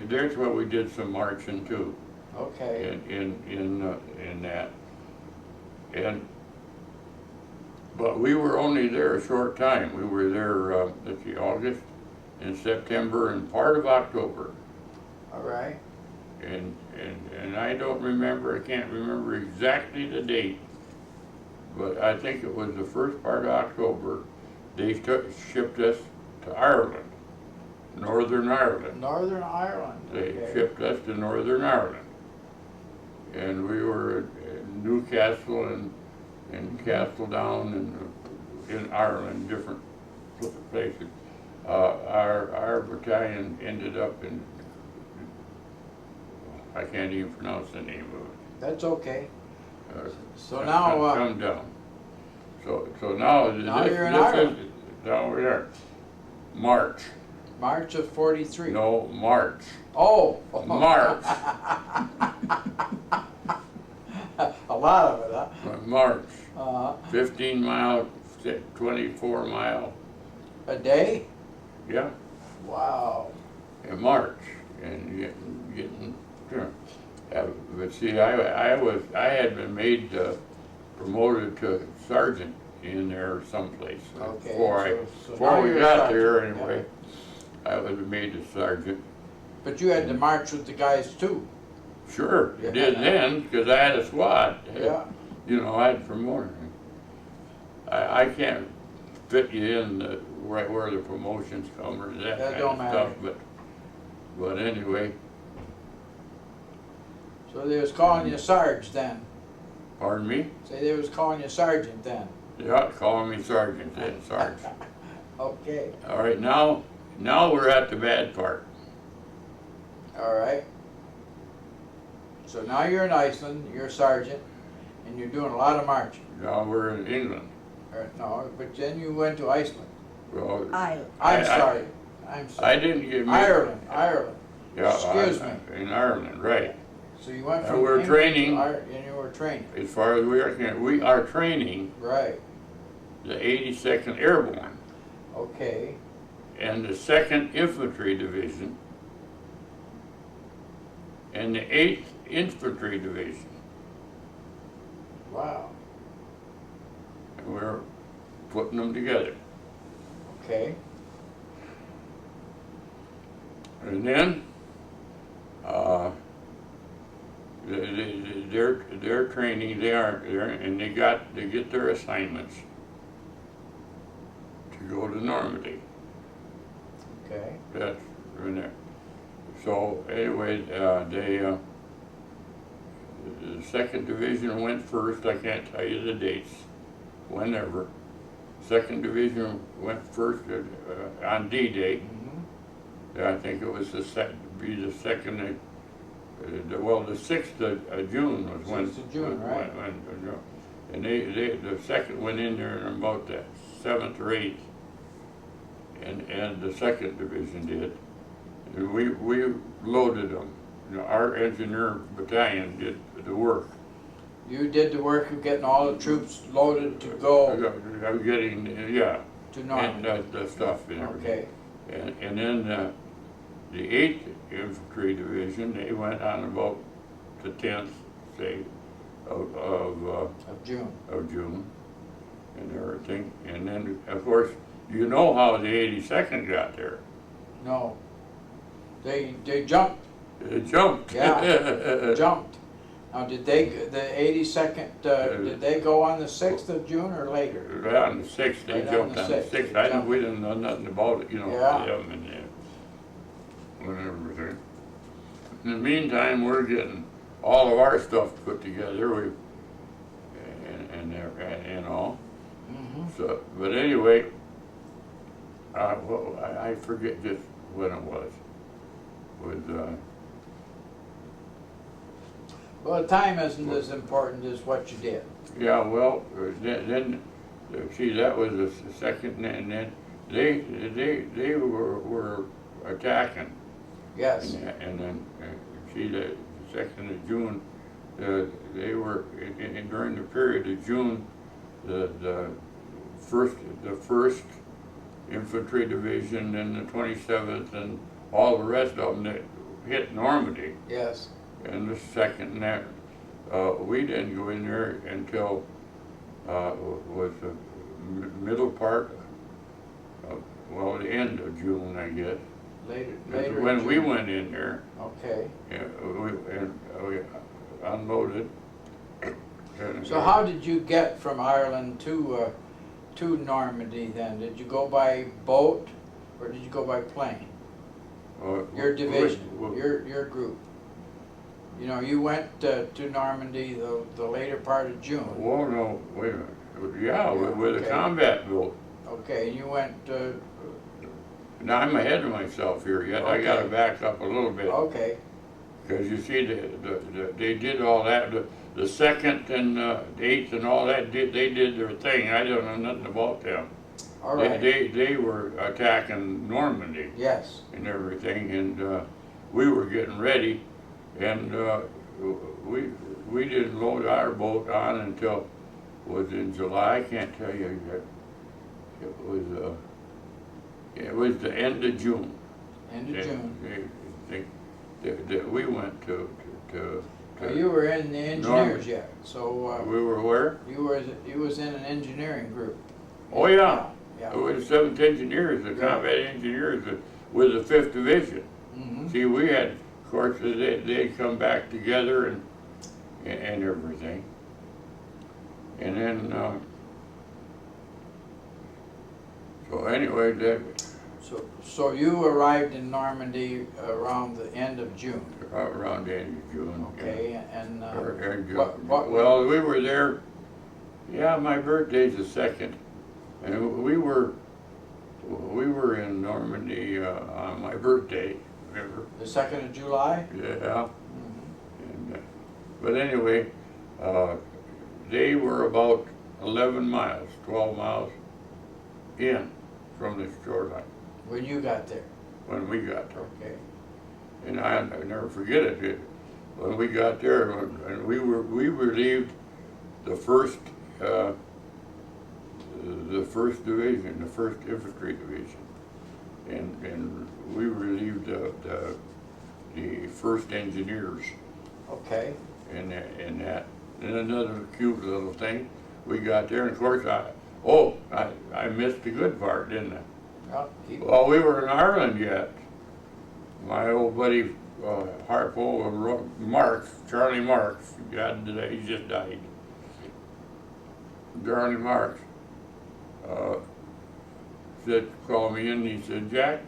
there's where we did some marching too. Okay. In that, but we were only there a short time. We were there, let's see, August and September and part of October. All right. And I don't remember, I can't remember exactly the date, but I think it was the first part of October. They shipped us to Ireland, Northern Ireland. Northern Ireland. They Okay. shipped us to Northern Ireland. And we were in Newcastle and Castledown and in Ireland, different places. Our battalion ended up in, I can't even pronounce the name of it. That's okay. So Come now, down. So now Now you're in Ireland. Now we're there. March. March of 43. No, March. Oh. March. A lot of it, huh? March. 15 mile, 24 mile. a day? Yeah. Wow. In March, and getting. But see, I had been made promoted to sergeant in there someplace. Okay, Before now we you're a got sergeant, there anyway, I was made a sergeant. But you had to march with the guys too. Sure, Yeah. did then, because I had a squad. Yeah. You know, I had promoted. I can't fit you in right where the promotions come or that kind don't of stuff, matter. but anyway, So they was calling you Sarge then. pardon me? Say they was calling you Sergeant then. Yeah, calling me sergeant then, Sarge. Okay. All right, now we're at the bad part. All right. So now you're in Iceland, you're a sergeant, and you're doing a lot of marching. Now we're in England. No, but then you went to Iceland. Well, I'm I- sorry. I didn't get me. Ireland. Yeah, Excuse me. In Ireland, right. So you went And from we're England training. to Ireland, and you were training. As far as we are training Right. the 82nd Airborne Okay. and the 2nd Infantry Division and the 8th Infantry Division. Wow. And we're putting them together. Okay. And then, their training, they aren't there, and they get their assignments to go to Normandy. Okay. That's in there. So anyway, the 2nd Division went first. I can't tell you the dates, whenever. 2nd Division went first on D-Day. Mm-hmm. I think it was the 2nd. Well, the 6th of June was when. 6th of June, right. And the 2nd went in there in about the 7th or 8th, and the 2nd Division did. And we loaded them. You know, our engineer battalion did the work. You did the work of getting all the troops loaded to go I'm getting, yeah, to and Normandy. the stuff and everything. Okay. And then the 8th Infantry Division, they went on about the 10th, say, Of June. of June and everything. And then, of course, you know how the 82nd got there. No. They jumped. They jumped. Yeah. Jumped. Now, did the 82nd, did they go on the 6th of June or later? Right on the 6th, they Right on jumped the on the 6th, 6th. they I jumped. we didn't know nothing about it, you know. Yeah. Them and and everything. In the meantime, we're getting all of our stuff put together. And all. Mm-hmm. So, but anyway, well, I forget just when it was. Well, time isn't as important as what you did. Yeah, well, then see, that was the second, and then they were attacking. Yes. And then see, the 2nd of June, they were during the period of June, the first Infantry Division and the 27th and all the rest of them that hit Normandy. Yes. And the second, that we didn't go in there until was the middle part of, well, the end of June, I guess. Later when in we June. went in there. Okay. And we unloaded. So how did you get from Ireland to Normandy then? Did you go by boat or did you go by plane? Your division, your group. You know, you went to Normandy the later part of June. Oh no, wait a minute. Yeah, with okay. a combat boat. Okay, and you went. Now I'm ahead of myself here yet. I got to Okay. back up a little bit. Okay. Because you see, they did all that. The 2nd and the 8th and all that, they did their thing. I don't know nothing about them. All right. They were attacking Normandy. Yes. And everything, and we were getting ready, and we didn't load our boat on until was in July. I can't tell you yet. It was the end of June. End of June. We went to You were in the engineers yet, so we were where? you was in an engineering group. Oh yeah. Yeah. It was 7th Engineers, the combat engineers with the 5th Division. Mm-hmm. See, we had, of course, they'd come back together and everything. And then, so anyway, So you arrived in Normandy around the end of June. around the end of June. Okay, Yeah. and What, well, we were there, yeah, my birthday's the 2nd. And we were in Normandy on my birthday, remember? the 2nd of July? Yeah. Mm-hmm. And, but anyway, they were about 11 miles, 12 miles in from the shoreline. When you got there? When we got there. Okay. And I never forget it. When we got there, and we relieved the first division, the 1st Infantry Division, and we relieved the 1st Engineers. Okay. And that, and another cute little thing. We got there, and of course I missed the good part, didn't I? Well, we were in Ireland yet. My old buddy Harpo Marks, Charlie Marks, God today, he just died. Charlie Marks called me in, and he said, Jack,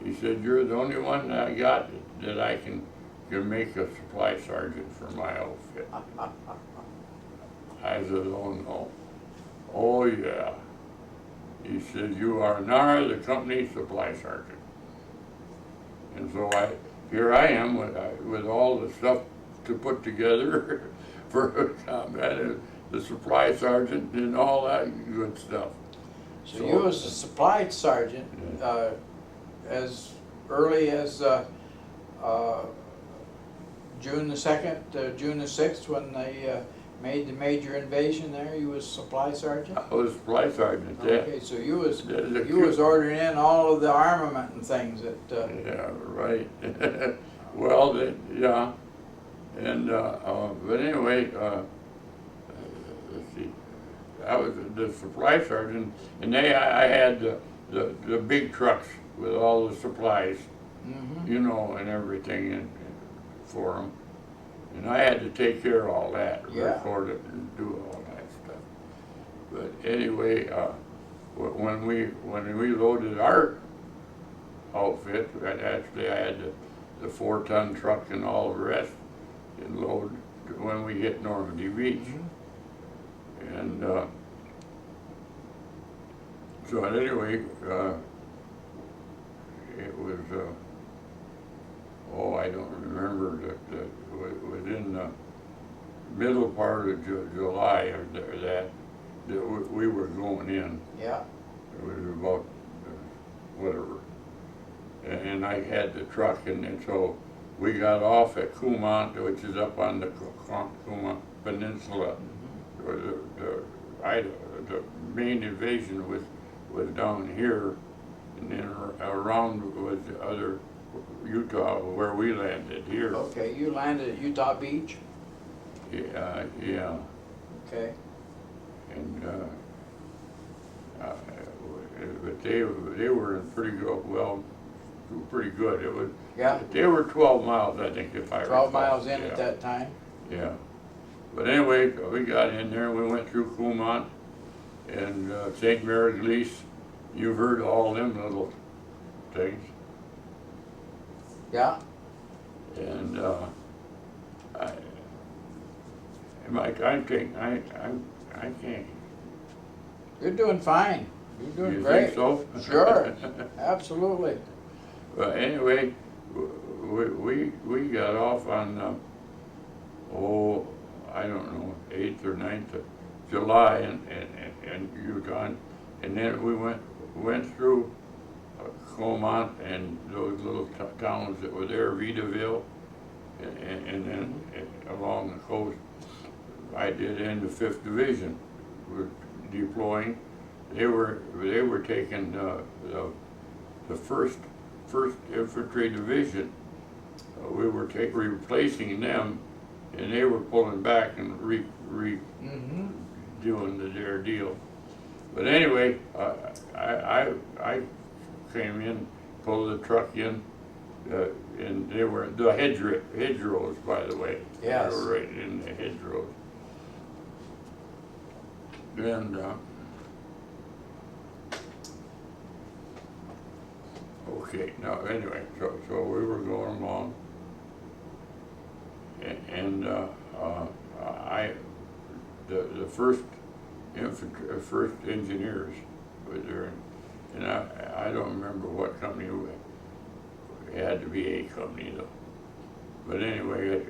he said, you're the only one that I got that I can make a supply sergeant for my outfit. I said, oh no. Oh yeah. He said, you are now the company supply sergeant. And so here I am with all the stuff to put together for combat, the supply sergeant and all that good stuff. So you was a supply sergeant as early as June the 2nd, June the 6th, when they made the major invasion there. You was supply sergeant. I was supply sergeant. Yeah. Okay, so you was ordering in all of the armament and things that. Yeah, right. Well, yeah, and but anyway, let's see. I was the supply sergeant, and I had the big trucks with all the supplies, Mm-hmm. you know, and everything for them. And I had to take care of all that, record it and do all that stuff. But anyway, when we loaded our outfit. And actually, I had the 4-ton truck and all the rest and load when we hit Normandy Beach. Mm-hmm. And so anyway, it was, I don't remember, that it was in the middle part of July or that we were going in. Yeah. It was about whatever. And I had the truck, and so we got off at Kumant, which is up on the Kumant Peninsula. Mm-hmm. The main division was down here, and then around was the other Utah where we landed here. Okay, you landed at Utah Beach? Yeah. Okay. And but they were in pretty good. It was. Yeah. They were 12 miles, I think, if I recall. 12 miles in Yeah. at that time? Yeah. But anyway, we got in there, we went through Kumant and St. Mary's. You've heard all them little things. Yeah. And I can't. You're doing fine. You're doing You great. think so? Sure. Absolutely. Well, anyway, we got off on, I don't know, 8th or 9th of July in Utah, and then we went through Comont and those little towns that were there, Vitaville, and then along the coast. I did in the 5th Division, were deploying. They were taking the 1st Infantry Division. We were replacing them, and they were pulling back and Mm-hmm. doing their deal. But anyway, I came in, pulled the truck in, and they were the hedgerows, by the way. Yes. They were right in the hedgerows. And okay, now anyway, so we were going along, and the first infantry, first engineers were there, and I don't remember what company it had to be a company though. But anyway,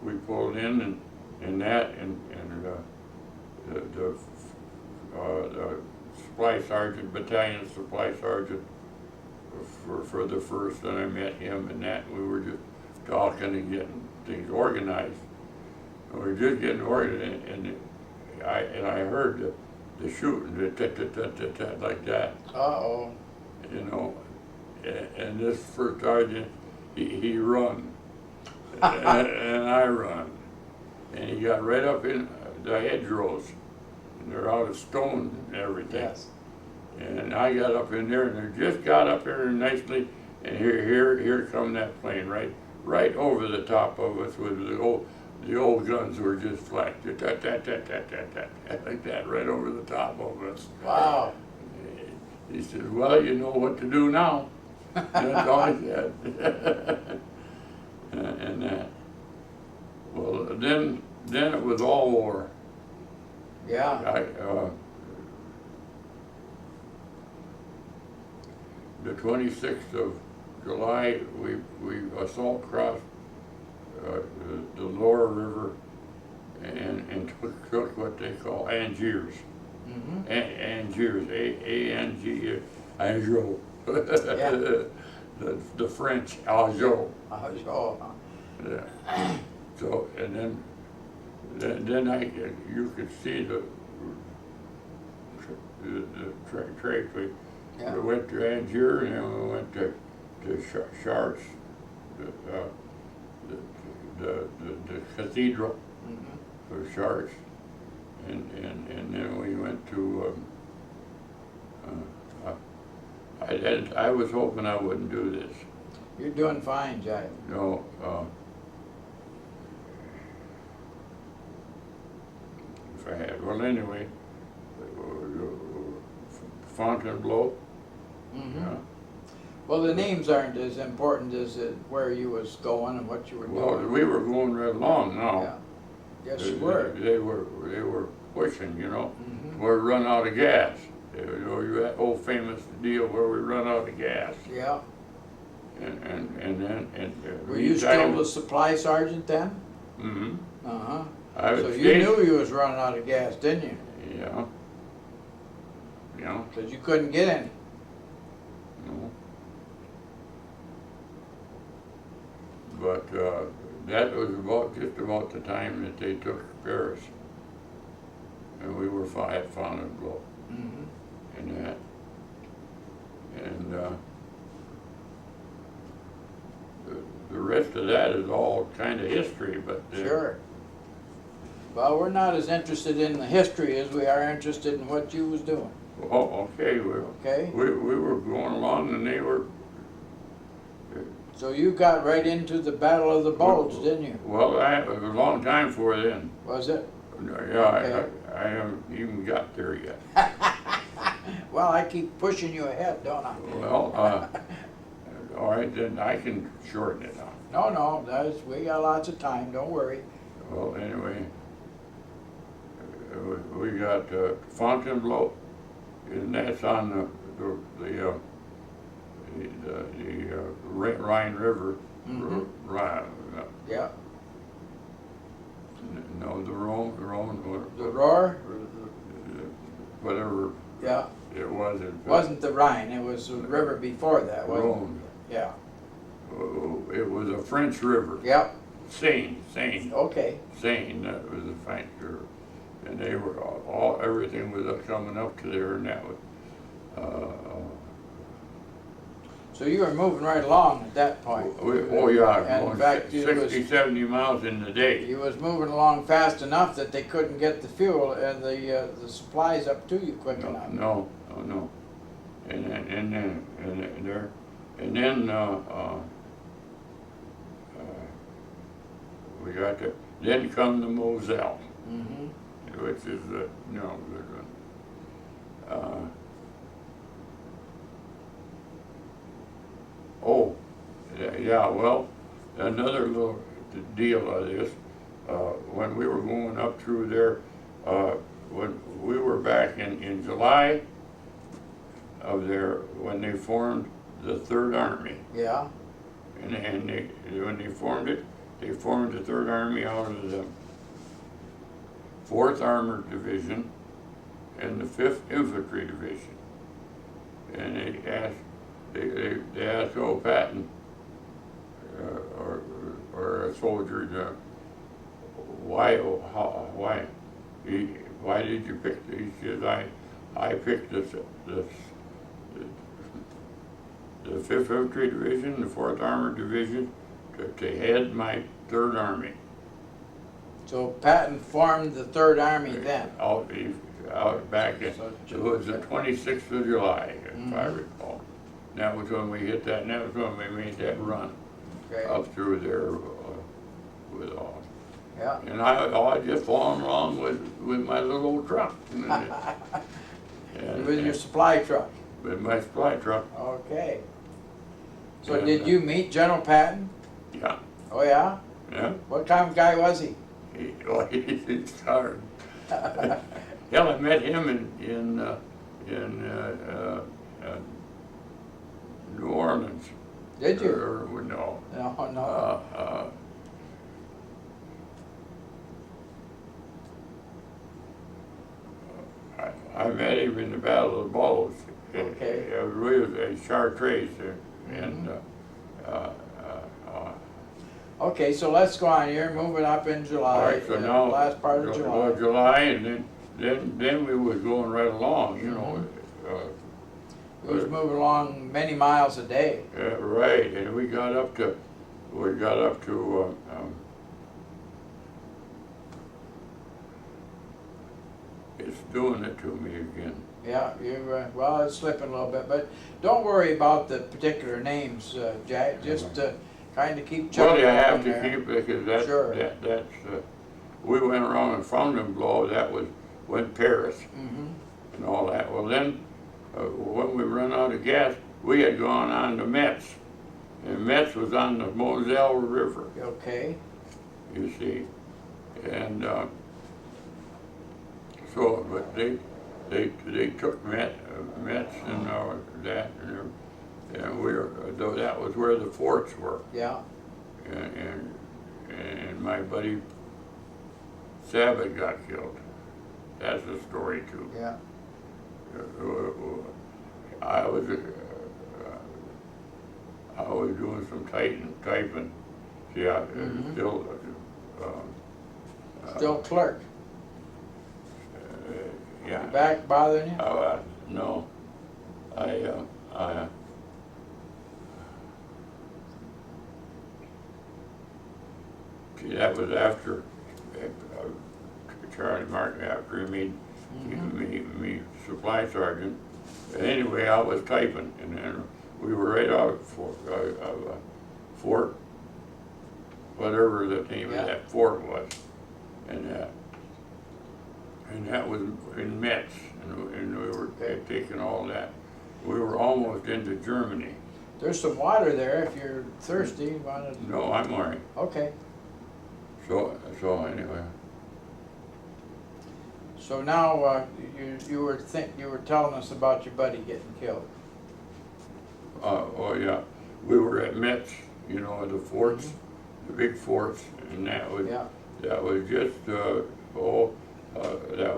we pulled in and the supply sergeant, battalion supply sergeant for the first, and I met him and that, we were just talking and getting things organized. And we were just getting organized, and I heard the shooting, the tat like that. Uh-oh. You know, and this first sergeant, he run, and I run, and he got right up in the hedgerows, and they're out of stone and everything. Yes. And I got up in there, and they just got up there nicely, and here come that plane right over the top of us with the old guns were just flanked, like that, right over the top of us. Wow. He said, "Well, you know what to do now." That's all he said. And that. Well, then it was all war. Yeah. The 26th of July, we assault crossed the lower river and took what they call Angiers. Mm-hmm. Angiers, A-N-G, Anjou. Yeah. The French, Anjou. Oh. Yeah. So, and then you could see the trace. Yeah. We went to Angier, and then we went to Chartres, the cathedral Mm-hmm. for Chartres, and then we went to. I was hoping I wouldn't do this. You're doing fine, Jack. No. If I had. Well, anyway, Fontainebleau. Mm-hmm. Yeah. Well, the names aren't as important as where you was going and what you were Well, doing. we were going right along now. Yeah. Yes, you were. They were pushing, you know, Mhm. where we run out of gas. You know, that old famous deal where we run out of gas. Yeah. And Were you still the supply sergeant then? Mm-hmm. Uh-huh. I So was you knew you was running out of gas, didn't you? Yeah. Yeah. Because you couldn't get any. No. But that was just about the time that they took Paris, and we were at Fontainebleau, Mm-hmm. and that, and the rest of that is all kind of history. But Sure. Well, we're not as interested in the history as we are interested in what you was doing. Oh, okay. Okay. We were going along, and they were. So you got right into the Battle of the Bulge, didn't you? Well, it was a long time for then. Was it? Yeah, Okay. I haven't even got there yet. Well, I keep pushing you ahead, don't I? Well, all right, then I can shorten it down. No, we got lots of time, don't worry. Well, anyway, we got Fontainebleau, and that's on the Rhine River. Mhm. Yeah. No, the Rhone, The Roar? whatever Yeah. it was. Wasn't the Rhine, it was the river before that, wasn't Rhone. it? Yeah. It was a French river. Yep. Seine. Okay. Seine, that was the French river. And they were everything was coming up to there, and that was, So you were moving right along at that point. oh yeah, And in going fact, 60, 70 miles in the day. you was moving along fast enough that they couldn't get the fuel and the supplies up to you quick enough. No. And then we got to, then come the Moselle, Mm-hmm. which is the, you know, oh, yeah, well, another little deal of this, when we were going up through there, when we were back in July of there, when they formed the Third Army, Yeah. and when they formed it, they formed the Third Army out of the 4th Armored Division and the 5th Infantry Division. And they asked old Patton, or a soldier, why did you pick these? He says, I picked the 5th Infantry Division, the 4th Armored Division, to head my Third Army. So Patton formed the Third Army then. Out back in, it was the 26th of July, if I Mhm. recall. And that was when we hit that, and that was when we made that run Okay. up through there with all. Yeah. And I just following along with my little old truck. With your supply truck. With my supply truck, Okay. So And, did you meet General Patton? yeah, Oh yeah? yeah. What kind of guy was he? It's hard. Hell, I met him in New Orleans. Did you? Or no. No. I met him in the Battle of the Bulge. Okay. It was really a Chartres, and Okay, so let's go on. You're moving up in all July, right, so now last part of July. and then we was going right along, you know. We was moving along many miles a day. Right, and we got up to it's doing it to me again. Yeah, well, it's slipping a little bit, but don't worry about the particular names, Jack. Just kind of keep Well, chugging you have along to there. keep, because that's, Sure. that's, we went around in Fontainebleau, that was when Paris Mhm. and all that. Well then, when we run out of gas, we had gone on to Metz, and Metz was on the Moselle River, Okay, you see, and so, but they took Metz and that, and we were, though that was where the forts were, yeah, and my buddy Sabbath got killed. That's the story too. yeah. I was doing some typing. See, I still Still clerk. yeah. Back bothering you? No, I see, that was after Charlie Martin, after he made me supply sergeant. Anyway, I was typing, and then we were right out of Fort, whatever the name of that fort was, and that was in Metz, and we were taking all that. We were almost into Germany. There's some water there if you're thirsty. No, I'm all right. Okay. So anyway. So now you were telling us about your buddy getting killed. Oh yeah, we were at Metz, you know, the forts, the big forts, and that was just that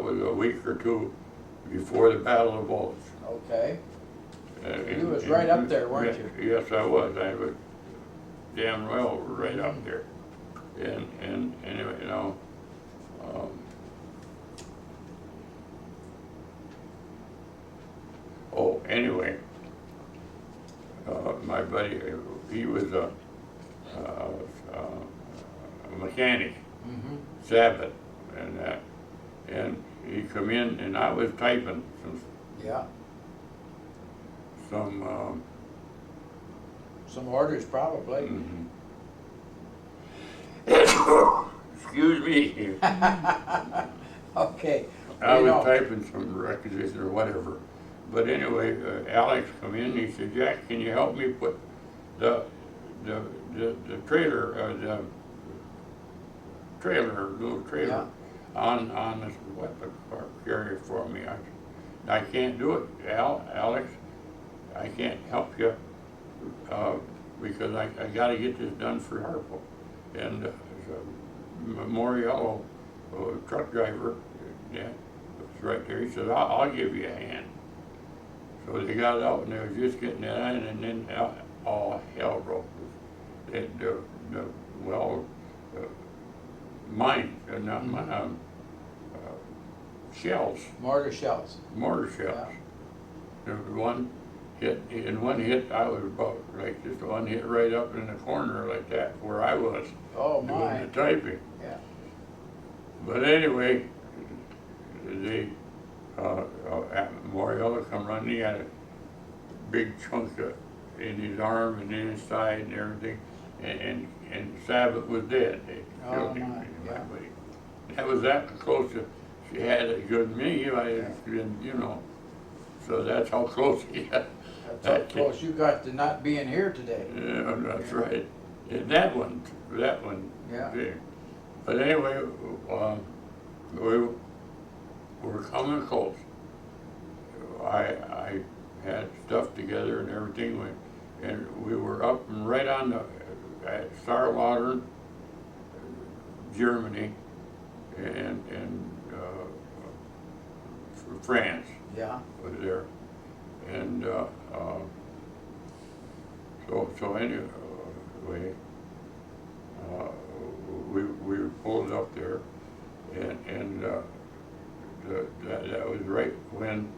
was a week or two before the Battle of Bulge. Okay. You was right up there, weren't you? Yes, I was. I was damn well right up there, and anyway, you know. Oh, anyway, my buddy, he was a mechanic, Sabbath, and he come in, and I was typing some orders probably. Excuse me. Okay. I was typing some requisition or whatever. But anyway, Alex come in, he said, Jack, can you help me put the trailer, little trailer on this weapon carrier for me? I can't do it, Alex. I can't help you because I got to get this done for Harpo. And Moriello, truck driver, was right there. He said, I'll give you a hand. So they got out and they was just getting that in, and then all hell broke loose. Mine, not mine, shells. Mortar shells. Mortar shells. There was one hit, I was about like just one hit right up in the corner like that where I was doing the typing. Yeah. But anyway, they Moriello come running. He had a big chunk in his arm and in his side and everything, and Sabbath was dead. They killed him. That was that close to. She had it good me. You know. So that's how close he had. That's how close you got to not being here today. Yeah, that's right. And that one. Yeah. But anyway, we were coming close. I had stuff together and everything, and we were up and right on at Starwater, Germany, and France. Yeah. Was there, and so anyway, we pulled up there, and that was right when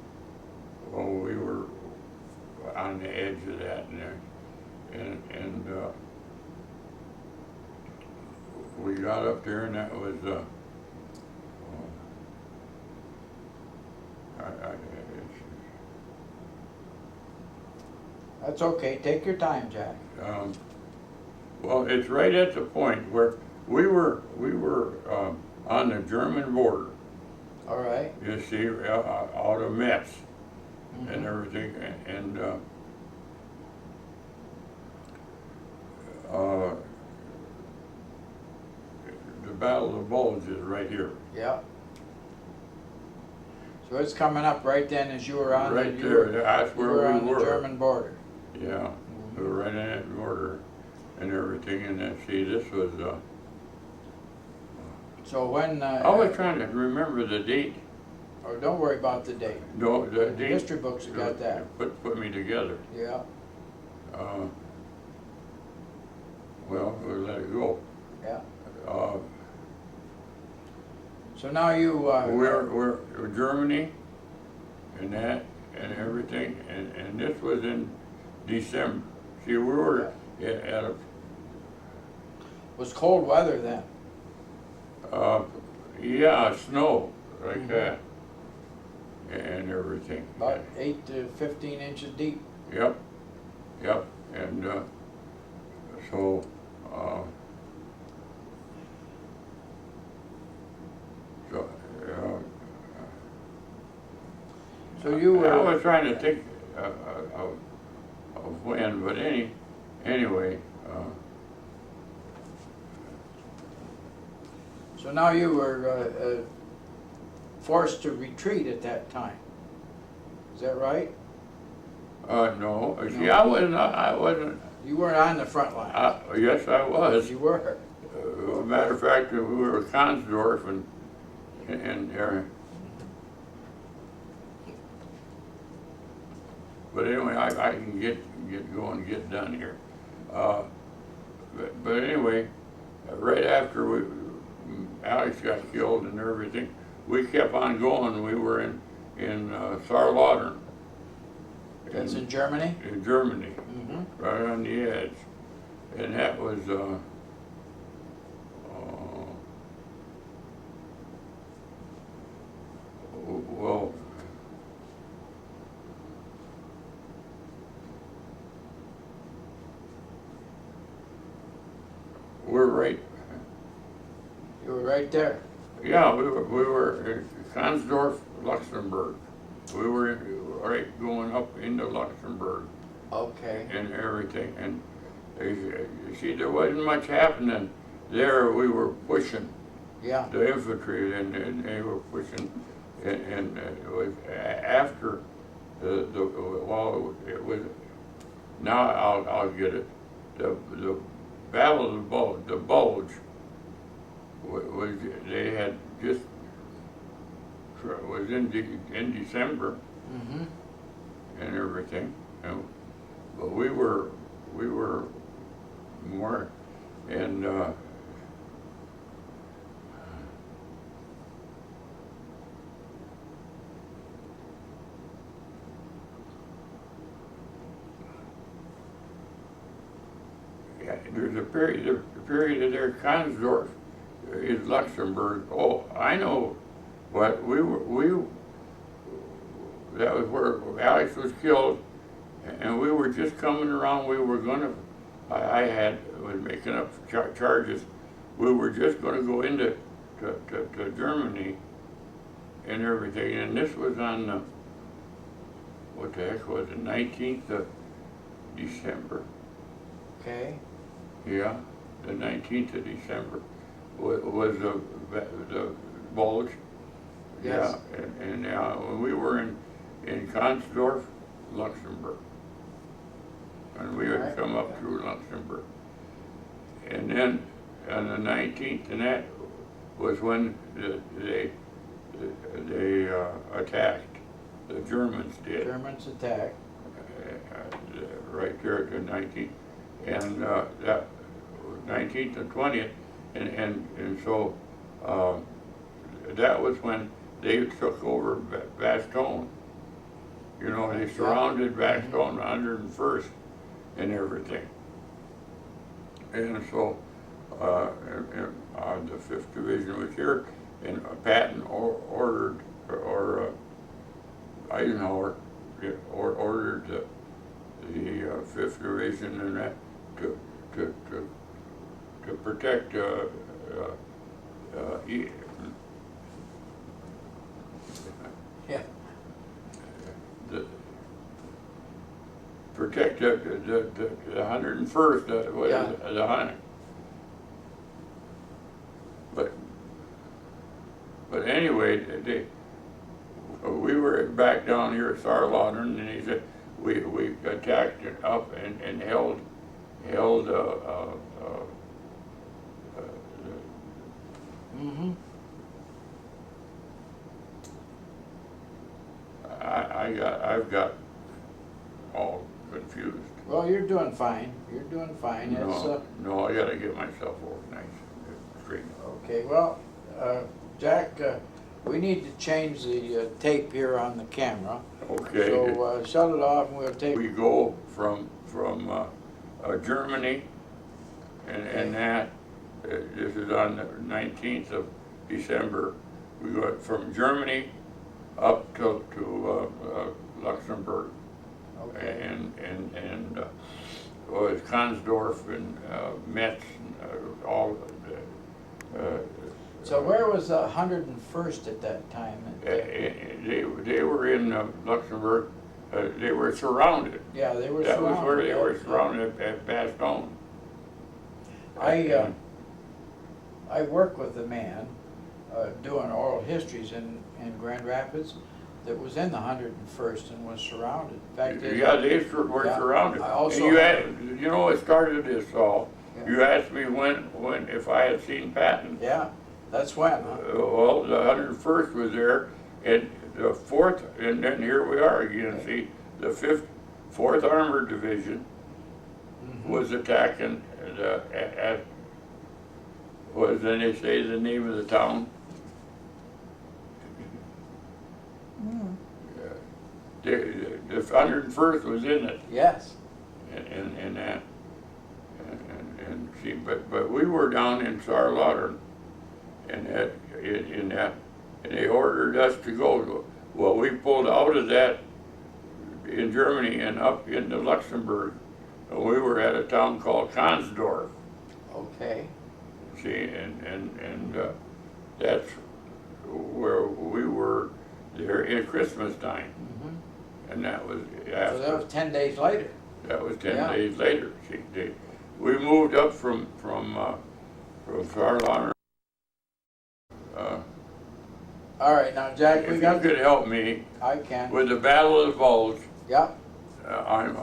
we were on the edge of that, and we got up there, and that was That's okay. Take your time, Jack. well, it's right at the point where we were on the German border. All right. You see, out of Metz and everything, and Battle of the Bulge is right here. Yeah. So it's coming up right then as you were on the, Right you there, were, that's you where were we on the were. German border. Yeah, we were right in that border and everything, and then, see, this was, So when, I was trying to remember the date. oh, don't worry about the date. No, the The date. history books have got that. Put me together. Yeah, Well, we'll let it go. yeah. Uh, So now you, we're Germany and that and everything, and this was in December. See, we were at a, was cold weather then. yeah, snow, like that, and everything. About 8 to 15 inches deep. Yep, yep, and so, so, So you were. I was trying to think of when, but anyway, So now you were forced to retreat at that time. Is that right? no, see, I wasn't, You weren't on the front line. yes, I was. You were. Matter of fact, we were at Consdorf and but anyway, I can get going, get done here. But anyway, right after Alex got killed and everything, we kept on going. We were in Saarlautern. That's in Germany? In Germany, Mm-hmm. right on the edge. And that was, well, we're right, You were right there. yeah, we were in Consdorf, Luxembourg. We were right going up into Luxembourg Okay. and everything. And you see, there wasn't much happening there. We were pushing Yeah. the infantry, and they were pushing, and it was after well, it was, now I'll get it. The Battle of the Bulge was, they had just, was in December Mm-hmm. and everything, but we were more, and yeah, there's a period of there, Consdorf is Luxembourg. Oh, I know what that was where Alex was killed, and we were just coming around. We were gonna, was making up charges. We were just gonna go into to Germany and everything, and this was on the, what the heck was it, 19th of December. Okay. Yeah, the 19th of December was the Bulge. Yes. Yeah, and when we were in Consdorf, Luxembourg, and we had come up through Luxembourg, and then on the 19th, and that was when they attacked. The Germans did. Germans attacked. Right there at the 19th, and that 19th and 20th, and so that was when they took over Bastogne. You know, they surrounded Bastogne, 101st, and everything. And so the 5th Division was here, and Patton ordered, or Eisenhower ordered the 5th Division and that to protect Yeah. Protect the 101st, Yeah. the hunting. But we were back down here at Sarlaudern, and he said, we attacked it up and held Mm-hmm. I've got all confused. Well, you're doing fine. You're doing fine. No, I gotta get myself organized. Straight. Okay, well, Jack, we need to change the tape here on the camera. Okay. So shut it off and we'll take. We go from Germany, and that, this is on the 19th of December. We go from Germany up to Luxembourg. Okay. And was Kansdorf and Metz, and all. So where was the 101st at that time? They were in Luxembourg. They were surrounded. Yeah, they were That surrounded. was where they were surrounded at Bastogne. I work with a man doing oral histories in Grand Rapids that was in the 101st and was surrounded. In fact, Yeah, they were surrounded. I also And you know what started this all? Yeah. You asked me when if I had seen Patton. Yeah, that's when. Huh? Well, the 101st was there, and the 4th, and then here we are again. See, the 4th Armored Division was attacking then they say the name of the town? The 101st was in it. Yes. And that, and see, but we were down in Sarlaudern, and and they ordered us to go. Well, we pulled out of that in Germany and up into Luxembourg. And we were at a town called Kansdorf. Okay. See, and that's where we were there in Christmas time. And that was after. So that was 10 days later. That was 10 days later. See, we moved up from Sarlaudern. All right, now Jack, If you could help me I can. with the Battle of the Bulge, Yeah. I'm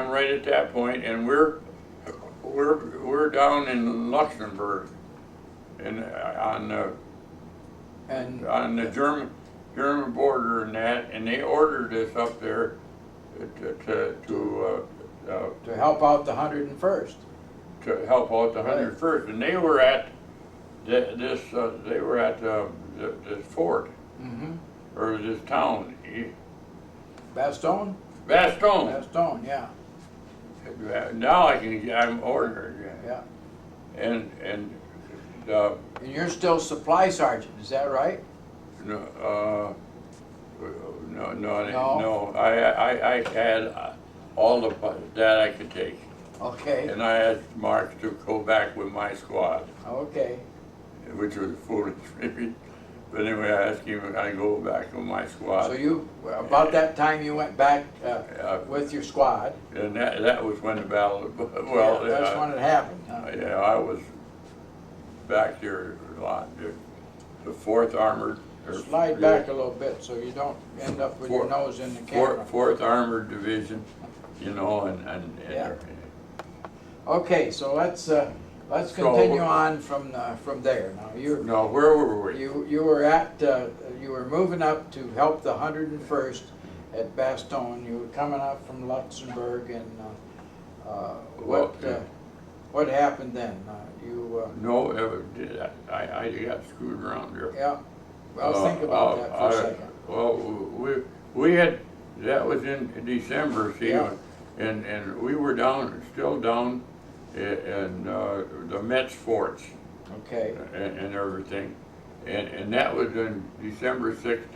right at that point, and we're down in Luxembourg, and on the German border and that, and they ordered us up there to help out the 101st. to help out the 101st, and they were at this fort or this town. Bastogne? Bastogne. Bastogne, yeah. Now I'm ordered. Yeah. And And you're still supply sergeant, is that right? no. I had all that I could take, Okay. and I asked Mark to go back with my squad, Okay. which was foolish maybe. But anyway, I asked him if I go back with my squad. So about that time you went back with your squad. And that was when the battle. That's when it happened. Huh? Yeah, I was back there a lot. The 4th Armored. Slide back a little bit so you don't end up with your nose in the camera. 4th Armored Division, and Yeah. Okay, so let's continue on from there. Now where were we? you were moving up to help the 101st at Bastogne. You were coming up from Luxembourg, and what happened then? No, I got screwed around there. Yeah. Well, think about that for a second. Well, we had, that was in December, see, and we were still down in the Metz forts. Okay. And everything, and that was in December 6th.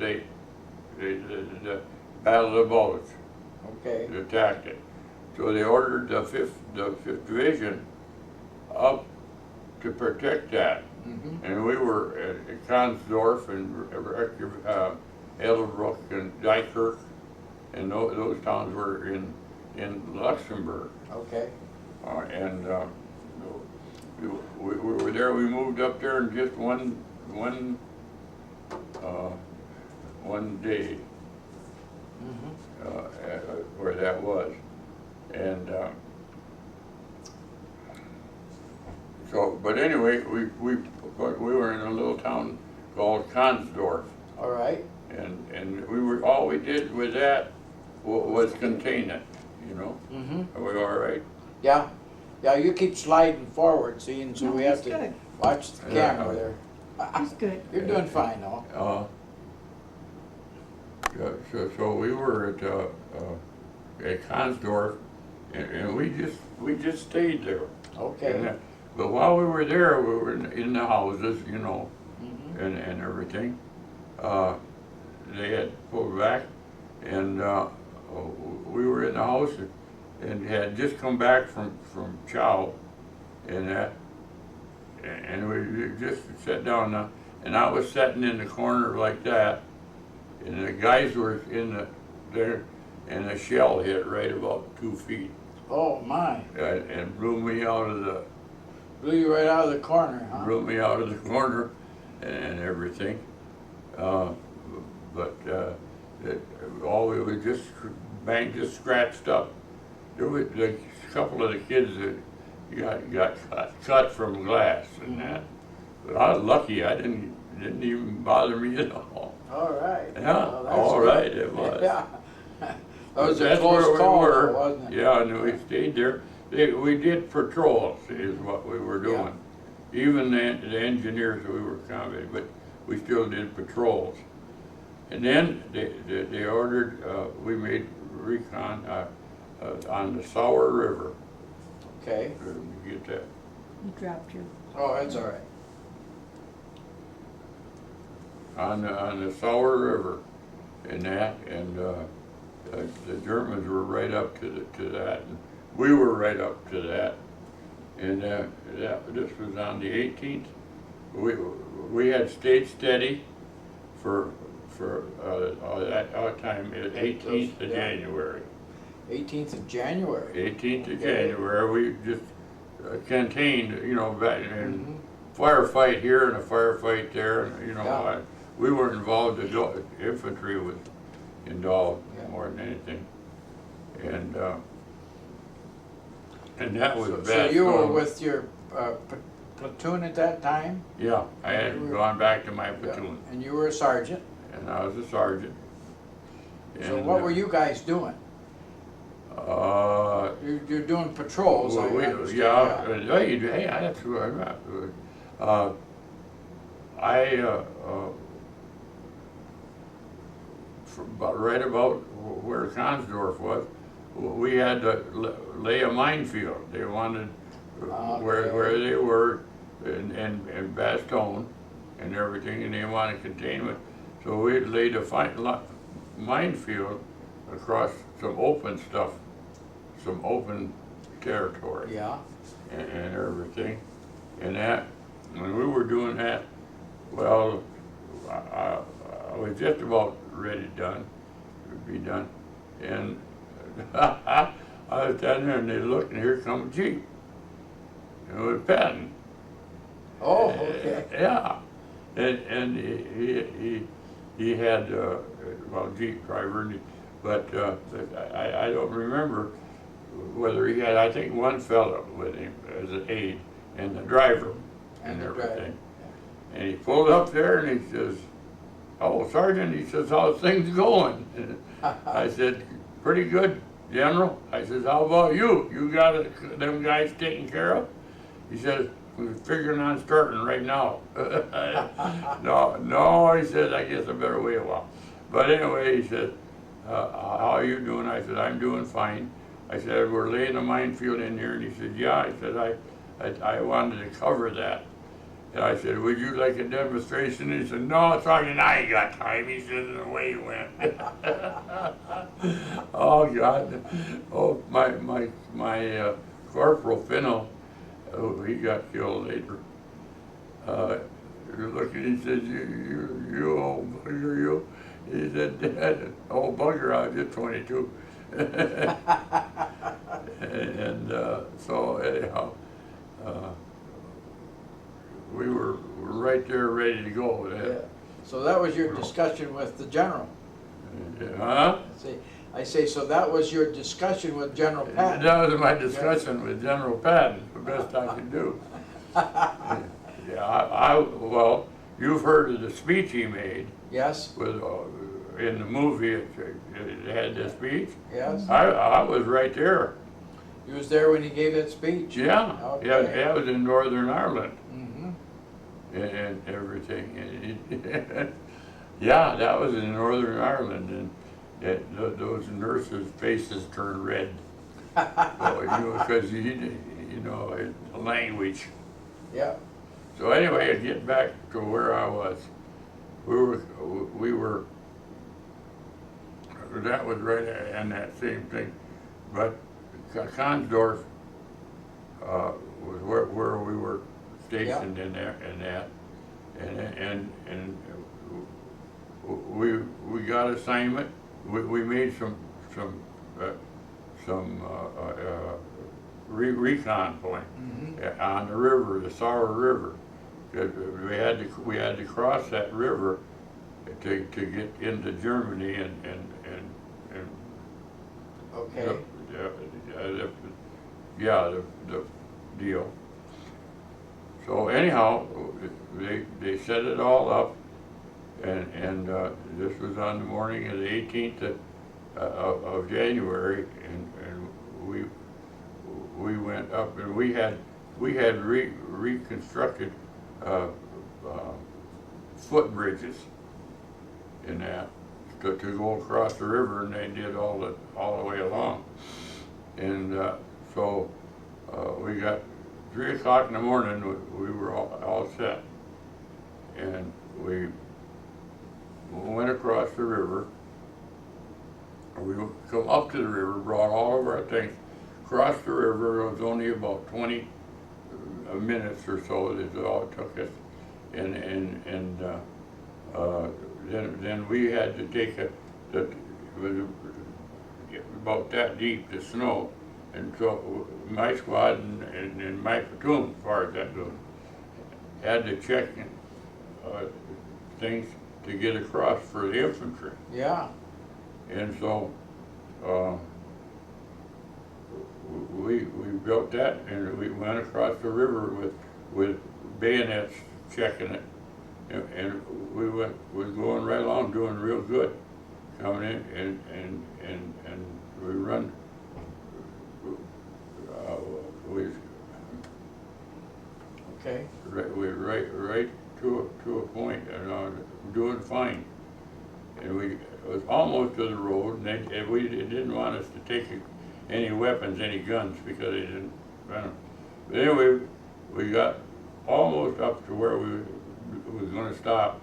The Battle of the Bulge. Okay. They attacked it, so they ordered the 5th Division up to protect that. And we were at Kansdorf and Edelbrook and Dykirk, and those towns were in Luxembourg. Okay. And we were there. We moved up there in just one one day where that was. And so, but anyway, we were in a little town called Consdorf. All right. And all we did with that was contain it, you know? Are we all right? Yeah. Yeah, you keep sliding forward, see, and so No, we have he's to good. watch the camera there. He's good. You're doing fine, though. So we were at Consdorf, and we just stayed there. Okay. But while we were there, we were in the houses, you know, and everything. They had pulled back, and we were in the house and had just come back from chow, and we just sat down, and I was sitting in the corner like that, and the guys were there, and a shell hit right about 2 feet. Oh, my. And blew me out of the. Blew you right out of the corner, huh? Blew me out of the corner and everything. But all we were just scratched up. There was a couple of the kids that got cut from glass and that. But I was lucky. I didn't even bother me at all. All right. Yeah, Well, that's all good. right, it was. Yeah. That was a That's close where we call, were. though, wasn't it? Yeah, and we stayed there. We did patrols, is what we were doing. Even the engineers, we were accommodated, but we still did patrols. And then they ordered, we made recon on the Sour River. Okay. You get that? You dropped your. Oh, that's all right. On the Sour River, and that, and the Germans were right up to that, and we were right up to that, and this was on the 18th. We had stayed steady for that time is 18th of January. 18th of January. 18th of Okay. January, we just contained, you know, and firefight here and a firefight there, and, you know, Yeah. we weren't involved, the infantry was involved more than anything. And that was bad. So you were with your platoon at that time? Yeah, I had gone back to my platoon, And you were a sergeant? and I was a sergeant. So And, what were you guys doing? You're doing patrols, I understand. Hey, that's who I'm at. Right about where Consdorf was, we had to lay a minefield. They wanted where they were in Bastogne and everything, and they wanted containment. So we laid a minefield across some open stuff, some open territory. Yeah. And everything. And that, when we were doing that, well, I was just about ready to be done. And I was down there and they looked, and here come a Jeep. It was Patton. Oh, okay. Yeah. And he had, Jeep driver, but I don't remember whether he had, I think, one fellow with him as an aide, and the driver and everything. And he pulled up there and he says, "Oh, Sergeant," he says, "how's things going?" I said, "Pretty good, General." I says, "How about you? You got them guys taken care of?" He says, "We're figuring on starting right now." No, he said, "I guess I better wait a while." But anyway, he said, "How are you doing?" I said, "I'm doing fine." I said, "We're laying a minefield in here." And he said, "Yeah." I said, I wanted to cover that. And I said, "Would you like a demonstration?" And he said, "No, Sergeant, I ain't got time." He said, and away he went. Oh, God. Oh, my Corporal Finnell, he got killed later. Looking, he said, you old bugger, you. He said, "Dad, old bugger, I was just 22. And so anyhow, we were right there ready to go. Yeah. So that was your discussion with the general. Huh? I say, so that was your discussion with General Patton? That was my discussion with General Patton, the best I could do. Yeah, well, you've heard of the speech he made Yes, with, in the movie, it had the speech. yes. I was right there. You was there when he gave that speech? Yeah, Okay. yeah, that was in Northern Ireland Mm-hmm. and everything. Yeah, that was in Northern Ireland, and those nurses' faces turned red. So, because the language. Yeah, So anyway, to get back to where I was, we were. That was right in that same thing, but Consdorf was where we were stationed in there, and we got assignment. We made some recon point on the river, the Sour River. We had to cross that river to get into Germany and okay. the deal. So anyhow, they set it all up, and this was on the morning of the 18th of January, and we went up, and we had reconstructed footbridges in that to go across the river, and they did all the way along. And so we got 3 o'clock in the morning. We were all set, and we went across the river. We come up to the river, brought all of our things, crossed the river. It was only about 20 minutes or so that it all took us, and then we had to take it was about that deep, the snow, and so my squad and my platoon, as far as that goes, had to check things to get across for the infantry. Yeah, And so we built that, and we went across the river with bayonets checking it, and we was going right along, doing real good, coming in, and we run. okay. We right to a point, and doing fine. And it was almost to the road, and they didn't want us to take any weapons, any guns, because they didn't. But anyway, we got almost up to where we was going to stop,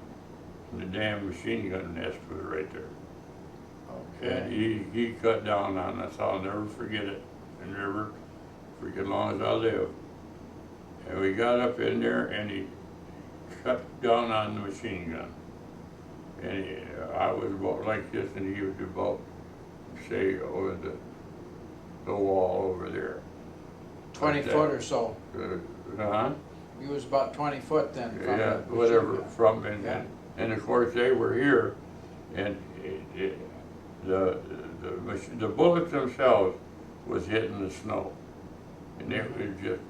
and the damn machine gun nest was right there. Okay. And he cut down on us. I'll never forget it, and never forget as long as I live. And we got up in there, and he cut down on the machine gun. And I was about like this, and he was about, say, over the wall over there. 20 Like foot or so. Huh? He was about 20 foot then. From Yeah, the whatever, machine gun. from, Yeah. and of course they were here, and the bullets themselves was hitting the snow, and it was just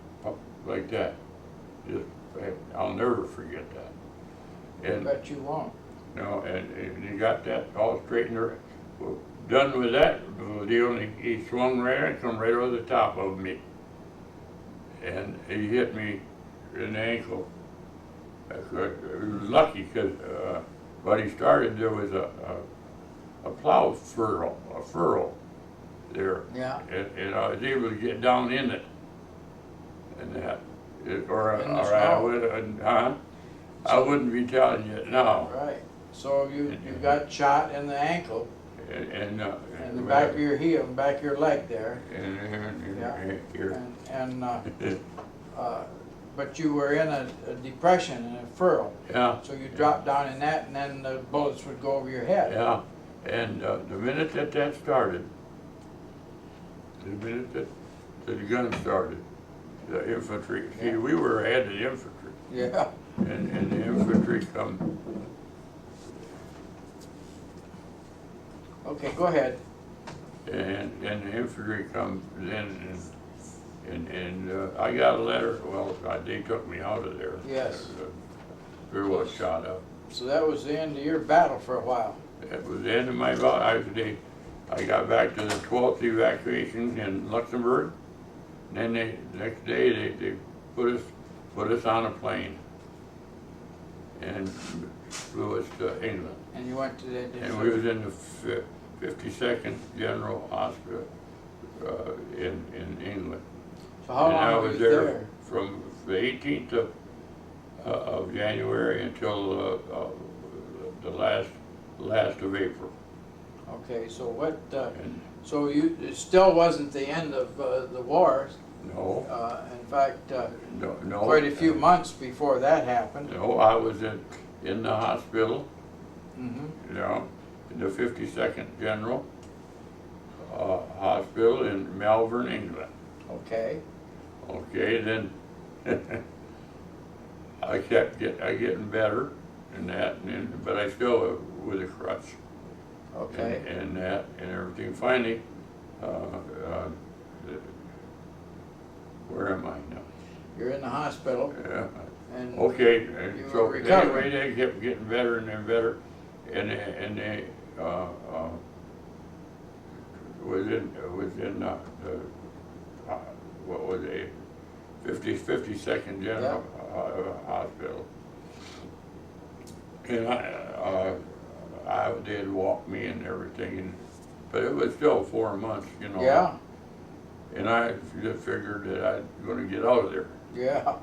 like that. Just, I'll never forget that. I And bet you won't. no, and he got that all straightened. Done with that deal, and he swung right and come right over the top of me, and he hit me in the ankle. It was lucky because when he started, there was a plow furrow there, Yeah. and I was able to get down in it, and that, or In the I snow. would, I wouldn't be telling you now. Right. So you got shot in the ankle, And in the back of your heel, back of your leg there, and here. and but you were in a depression, in a furrow. Yeah. So you dropped down in that, and then the bullets would go over your head. Yeah, and the minute that started, the minute that the gun started, the infantry, see, we were ahead of the infantry, Yeah. and the infantry come Okay, go ahead. and the infantry comes in, and I got a letter, well, they took me out of there. Yes. There was shot up. So that was the end of your battle for a while. It was the end of my battle. I got back to the 12th evacuation in Luxembourg, and then the next day they put us on a plane and flew us to England. And you went to the... And we was in the 52nd General Hospital in England. So how And I long were was you there there? from the 18th of January until the last of April. Okay, so what, And so it still wasn't the end of the war. no, In fact, no, quite a few months before that happened. No, I was in the hospital, Mm-hmm. you know, in the 52nd General Hospital in Malvern, England. Okay, Okay, then I kept getting better and that, but I still with a crutch. okay. And that and everything. Finally, where am I now? You're in the hospital Yeah. and Okay, and You so were recovering. anyway, they kept getting better and better, and they within what was it, 52nd General Hospital, and they'd walk me and everything, but it was still 4 months, you know. yeah, And I just figured that I was going to get out of there. yeah,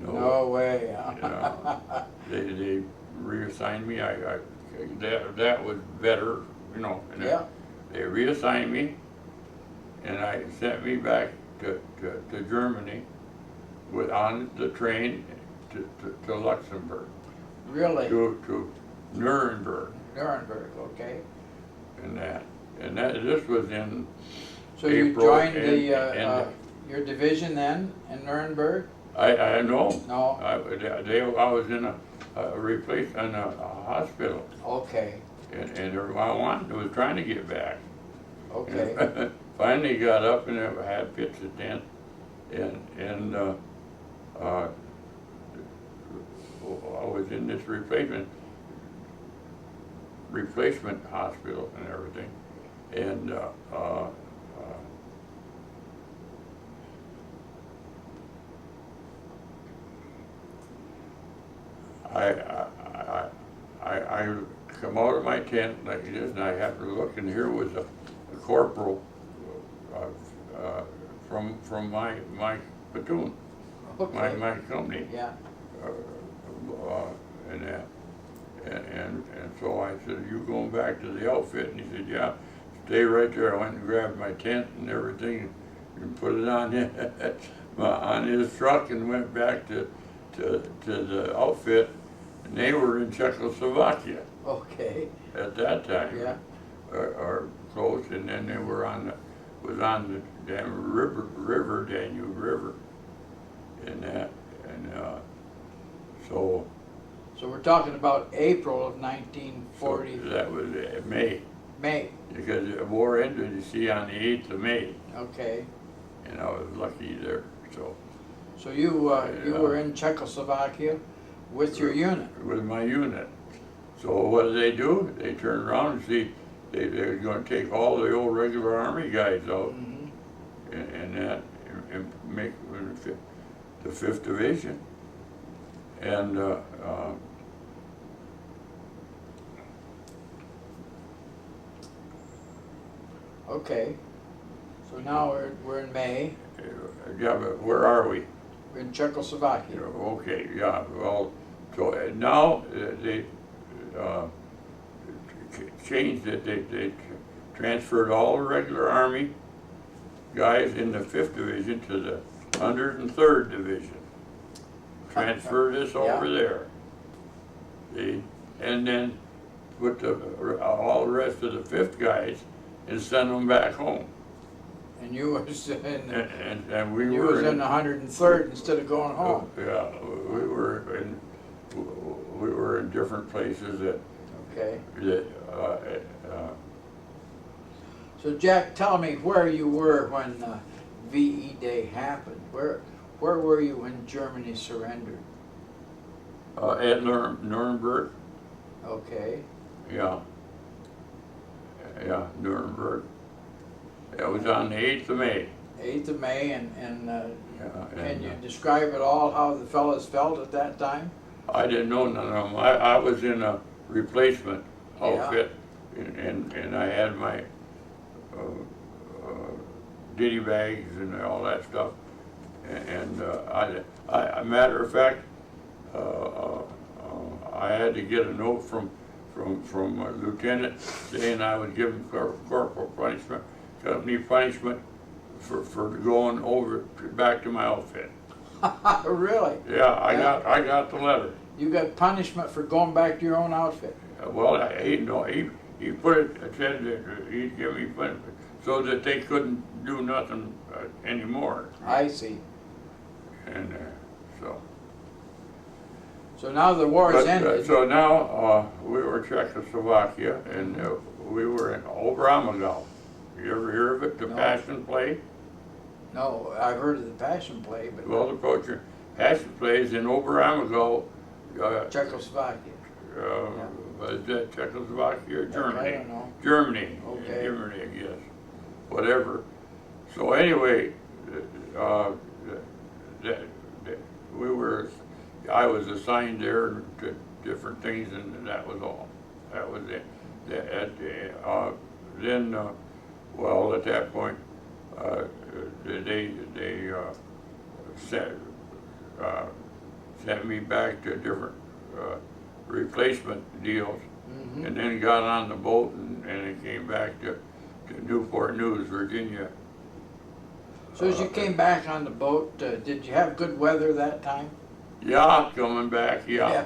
No, no way. Yeah. They reassigned me. That was better, you know. And Yeah, they reassigned me, and I sent me back to Germany on the train to Luxembourg, really? to Nuremberg, Nuremberg, okay. and this was in So you April, joined and your division then in Nuremberg? I know. No? I was in a hospital, Okay, and I was trying to get back. okay. And finally got up and I had pitched a tent, and I was in this replacement hospital and everything, and I come out of my tent like this, and I happened to look, and here was a corporal from my platoon, Okay. my company, Yeah, and that, and so I said, "You going back to the outfit?" And he said, "Yeah, stay right there." I went and grabbed my tent and everything, and put it on his truck, and went back to the outfit, and they were in Czechoslovakia okay, at that time, yeah, or close, and then they were on the damn river, Danube River, and that, and so so we're talking about April of 1940, that was May, May, because the war ended, you see, on the 8th of May, okay. and I was lucky there, so. So you were in Czechoslovakia with your unit? With my unit. So what did they do? They turned around and see they were going to take all the old regular Army guys out, Mm-hmm. and make the 5th Division. And Okay, so now we're in May, yeah, but where are we? we're in Czechoslovakia. Okay, yeah, well, so now they changed it. They transferred all the regular Army guys in the 5th Division to the 103rd Division. Transfer this over there. See? And then put all the rest of the 5th guys and send them back home. And you was in, And we you were was in the 103rd instead of going home. Yeah, we were in different places Okay, So Jack, tell me where you were when VE Day happened. Where were you when Germany surrendered? At Nuremberg. Okay. Yeah. Yeah, Nuremberg. It was on the 8th of May. 8th of May, and Yeah, can you describe at all how the fellas felt at that time? I didn't know none of them. I was in a replacement Yeah. outfit, and I had my ditty bags and all that stuff. And I matter of fact, I had to get a note from a lieutenant saying I was given corporal punishment, company punishment for going over back to my outfit. Really? Yeah, I got the letter. You got punishment for going back to your own outfit? Well, he put it, said that he'd give me punishment so that they couldn't do nothing anymore. I see. And so. So now the war's ended. So now we were Czechoslovakia, and we were in Oberammergau. You ever hear of it, the No. Passion Play? No, I've heard of the Passion Play, but Well, the Passion Play is in Oberammergau, Czechoslovakia. was that Czechoslovakia or Germany? I don't know. Germany. Okay. Germany, I guess. Whatever. So anyway, I was assigned there to different things, and that was all. That was it. Then, well, at that point, they sent me back to different replacement deals, Mhm. and then got on the boat and it came back to Newport News, Virginia. So as you came back on the boat, did you have good weather that time? Yeah, coming back, yeah.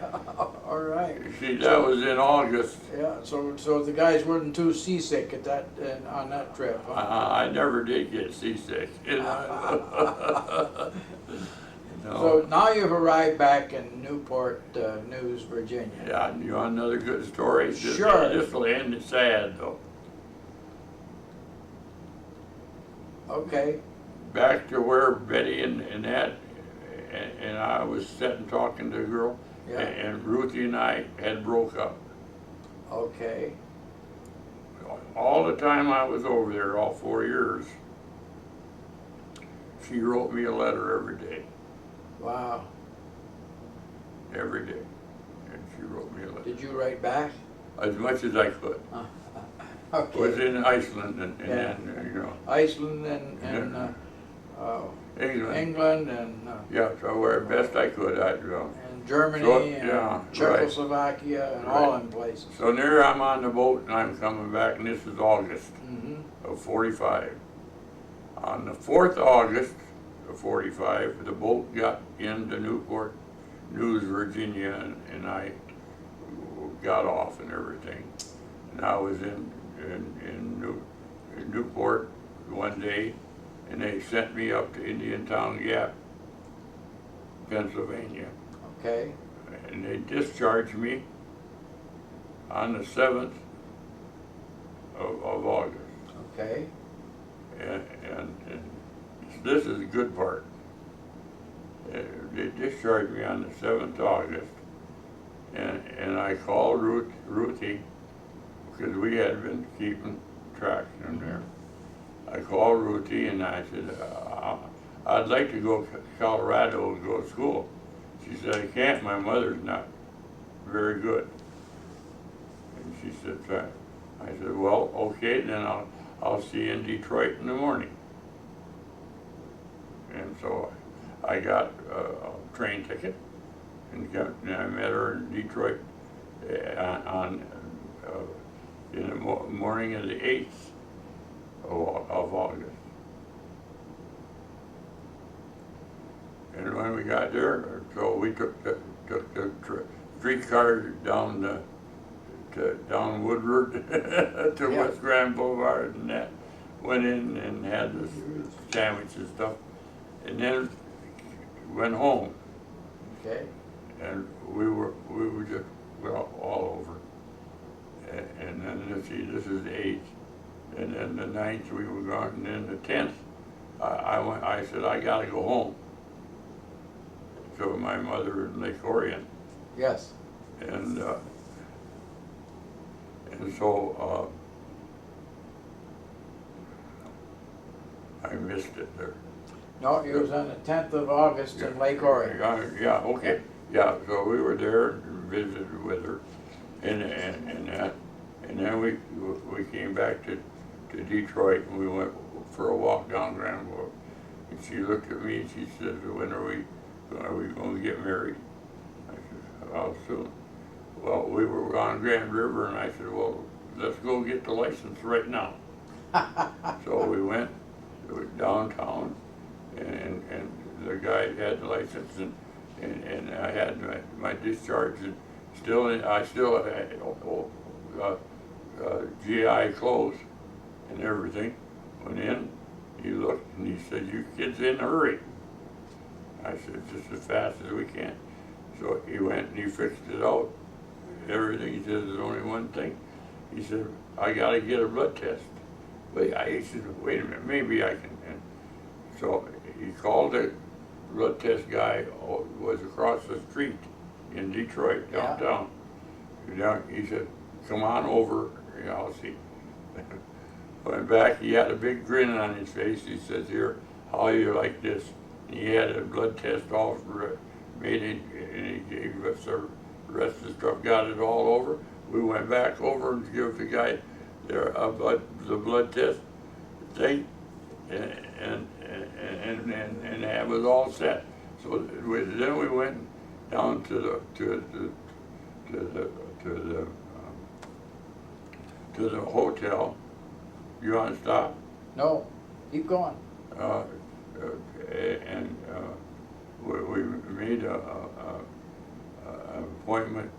All right. See, that was in August. Yeah. So the guys weren't too seasick at that on that trip. Huh? I never did get seasick. No. So now you've arrived back in Newport News, Virginia. Yeah, you want another good story? Sure. This will end it sad, though. Okay. Back to where Betty and that, and I was sitting talking to a girl, Yeah. and Ruthie and I had broke up. Okay. All the time I was over there, all 4 years, she wrote me a letter every day. Wow. Every day. And she wrote me a letter. Did you write back? As much as I could. Okay. Was in Iceland and Yeah. then, you know, Iceland and England. England and Yeah, so where best I could, and Germany So, and yeah, Czechoslovakia and all Right. in places. So there I'm on the boat and I'm coming back, and this is August Mm-hmm. of 45. On the 4th August of 45, the boat got into Newport News, Virginia, and I got off and everything. And I was in Newport one day, and they sent me up to Indiantown Gap, Pennsylvania. Okay. And they discharged me on the 7th of August. Okay. And this is the good part. They discharged me on the 7th of August, and I called Ruthie, because we had been keeping track in there. I called Ruthie and I said, I'd like to go to Colorado and go to school. She said, I can't, my mother's not very good. And she said, I said, well, okay, then I'll see you in Detroit in the morning. And so I got a train ticket and I met her in Detroit in the morning of the 8th of August. And when we got there, so we took the streetcar down Woodward to Yeah. West Grand Boulevard, and that went in and had the sandwich and stuff, and then went home. Okay. And we were just all over. And then let's see, this is the 8th. And then the 9th we were gone, and then the 10th, I said, I gotta go home. So my mother in Lake Orion, Yes. and so I missed it there. No, it was on the 10th of August in Lake Orion. Yeah, okay, yeah, so we were there and visited with her, and then we came back to Detroit, and we went for a walk down Grand Road. And she looked at me and she said, when are we going to get married? I said, how soon? Well, we were on Grand River, and I said, well, let's go get the license right now. So we went downtown, and the guy had the license, and I had my discharge, and I still had GI clothes and everything. Went in, he looked, and he said, you kids in a hurry. I said, just as fast as we can. So he went and he fixed it out, everything. He said, there's only one thing. He said, I gotta get a blood test. But he said, wait a minute, maybe I can. And so he called the blood test guy, was across the street in Detroit, downtown. Yeah. He said, come on over, I'll see. Went back, he had a big grin on his face. He says, here, how you like this? And he had a blood test all made it, and he gave us the rest of the stuff, got it all over. We went back over and give the guy the blood test thing, and that was all set. So then we went down to the hotel. You want to stop? No, keep going. And we made an appointment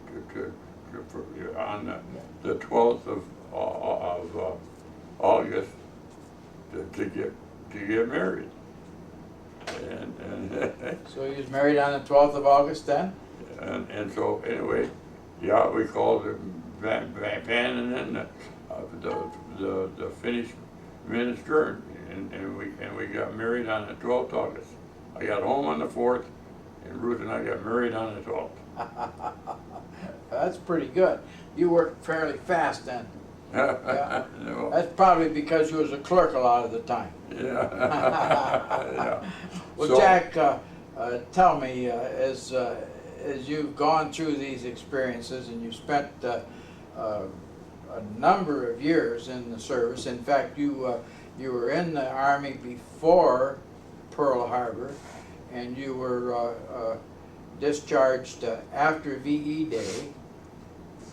on the 12th of August to get married. And So you was married on the 12th of August then? and so anyway, yeah, we called Patton, and then the Finnish minister, and we got married on the 12th of August. I got home on the 4th, and Ruth and I got married on the 12th. That's pretty good. You worked fairly fast then. Yeah. No. That's probably because you was a clerk a lot of the time. Yeah. Yeah. Well, So- Jack, tell me, as you've gone through these experiences and you spent a number of years in the service. In fact, you were in the Army before Pearl Harbor, and you were discharged after VE Day,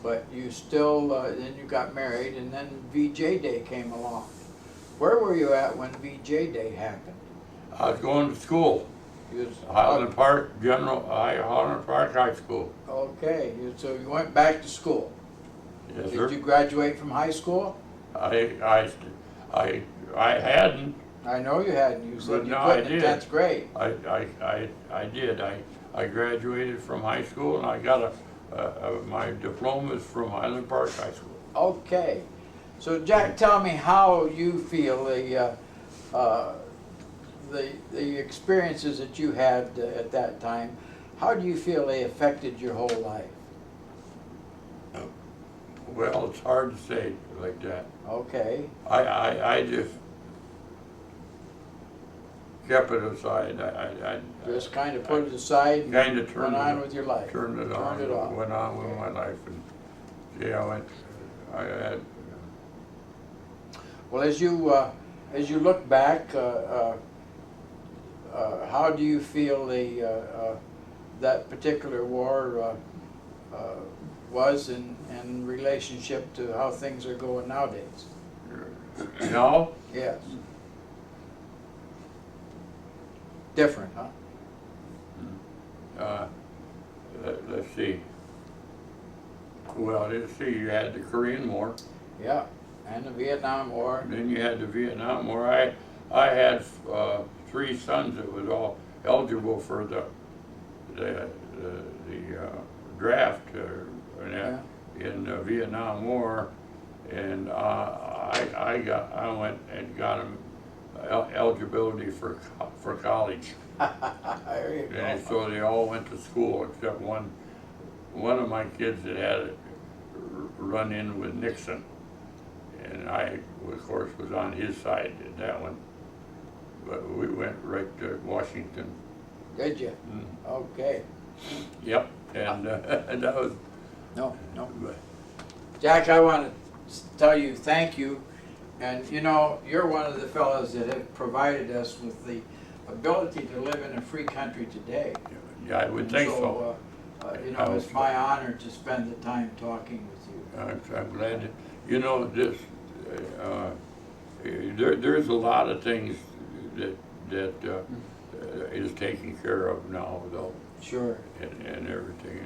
but you still, then you got married, and then VJ Day came along. Where were you at when VJ Day happened? I was going to school, You was, Highland Park Highland Park High School. Okay, so you went back to school. Yes, Did sir. you graduate from high school? I hadn't. I know you hadn't. You But said you no, I quit in did. 10th grade. I did. I graduated from high school, and I got my diplomas from Highland Park High School. Okay. So Jack, tell me how you feel the experiences that you had at that time, how do you feel they affected your whole life? Well, it's hard to say like that. Okay. I just kept it aside. I Just kind of put it aside and kind of went on with your life. Turned it on. Turned it off. Went on with my life, and yeah, I had. Well, as you look back, how do you feel that particular war was in relationship to how things are going nowadays? No. Yes. Different, huh? Let's see. Well, let's see. You had the Korean War. Yeah, and the Vietnam War. And then you had the Vietnam War. I had 3 sons that was all eligible for the draft in the Vietnam War, and I I went and got them eligibility for college. There you And go. so they all went to school except one of my kids that had a run in with Nixon. And I, of course, was on his side in that one. But we went right to Washington. Did you? Mm. Okay. Yep, and that was, No. Jack, I want to tell you thank you. And you know, you're one of the fellows that have provided us with the ability to live in a free country today. yeah, I would think so. You know, it's my honor to spend the time talking with you. I'm glad that, you know, this, there's a lot of things that is taken care of now, though, Sure. and everything.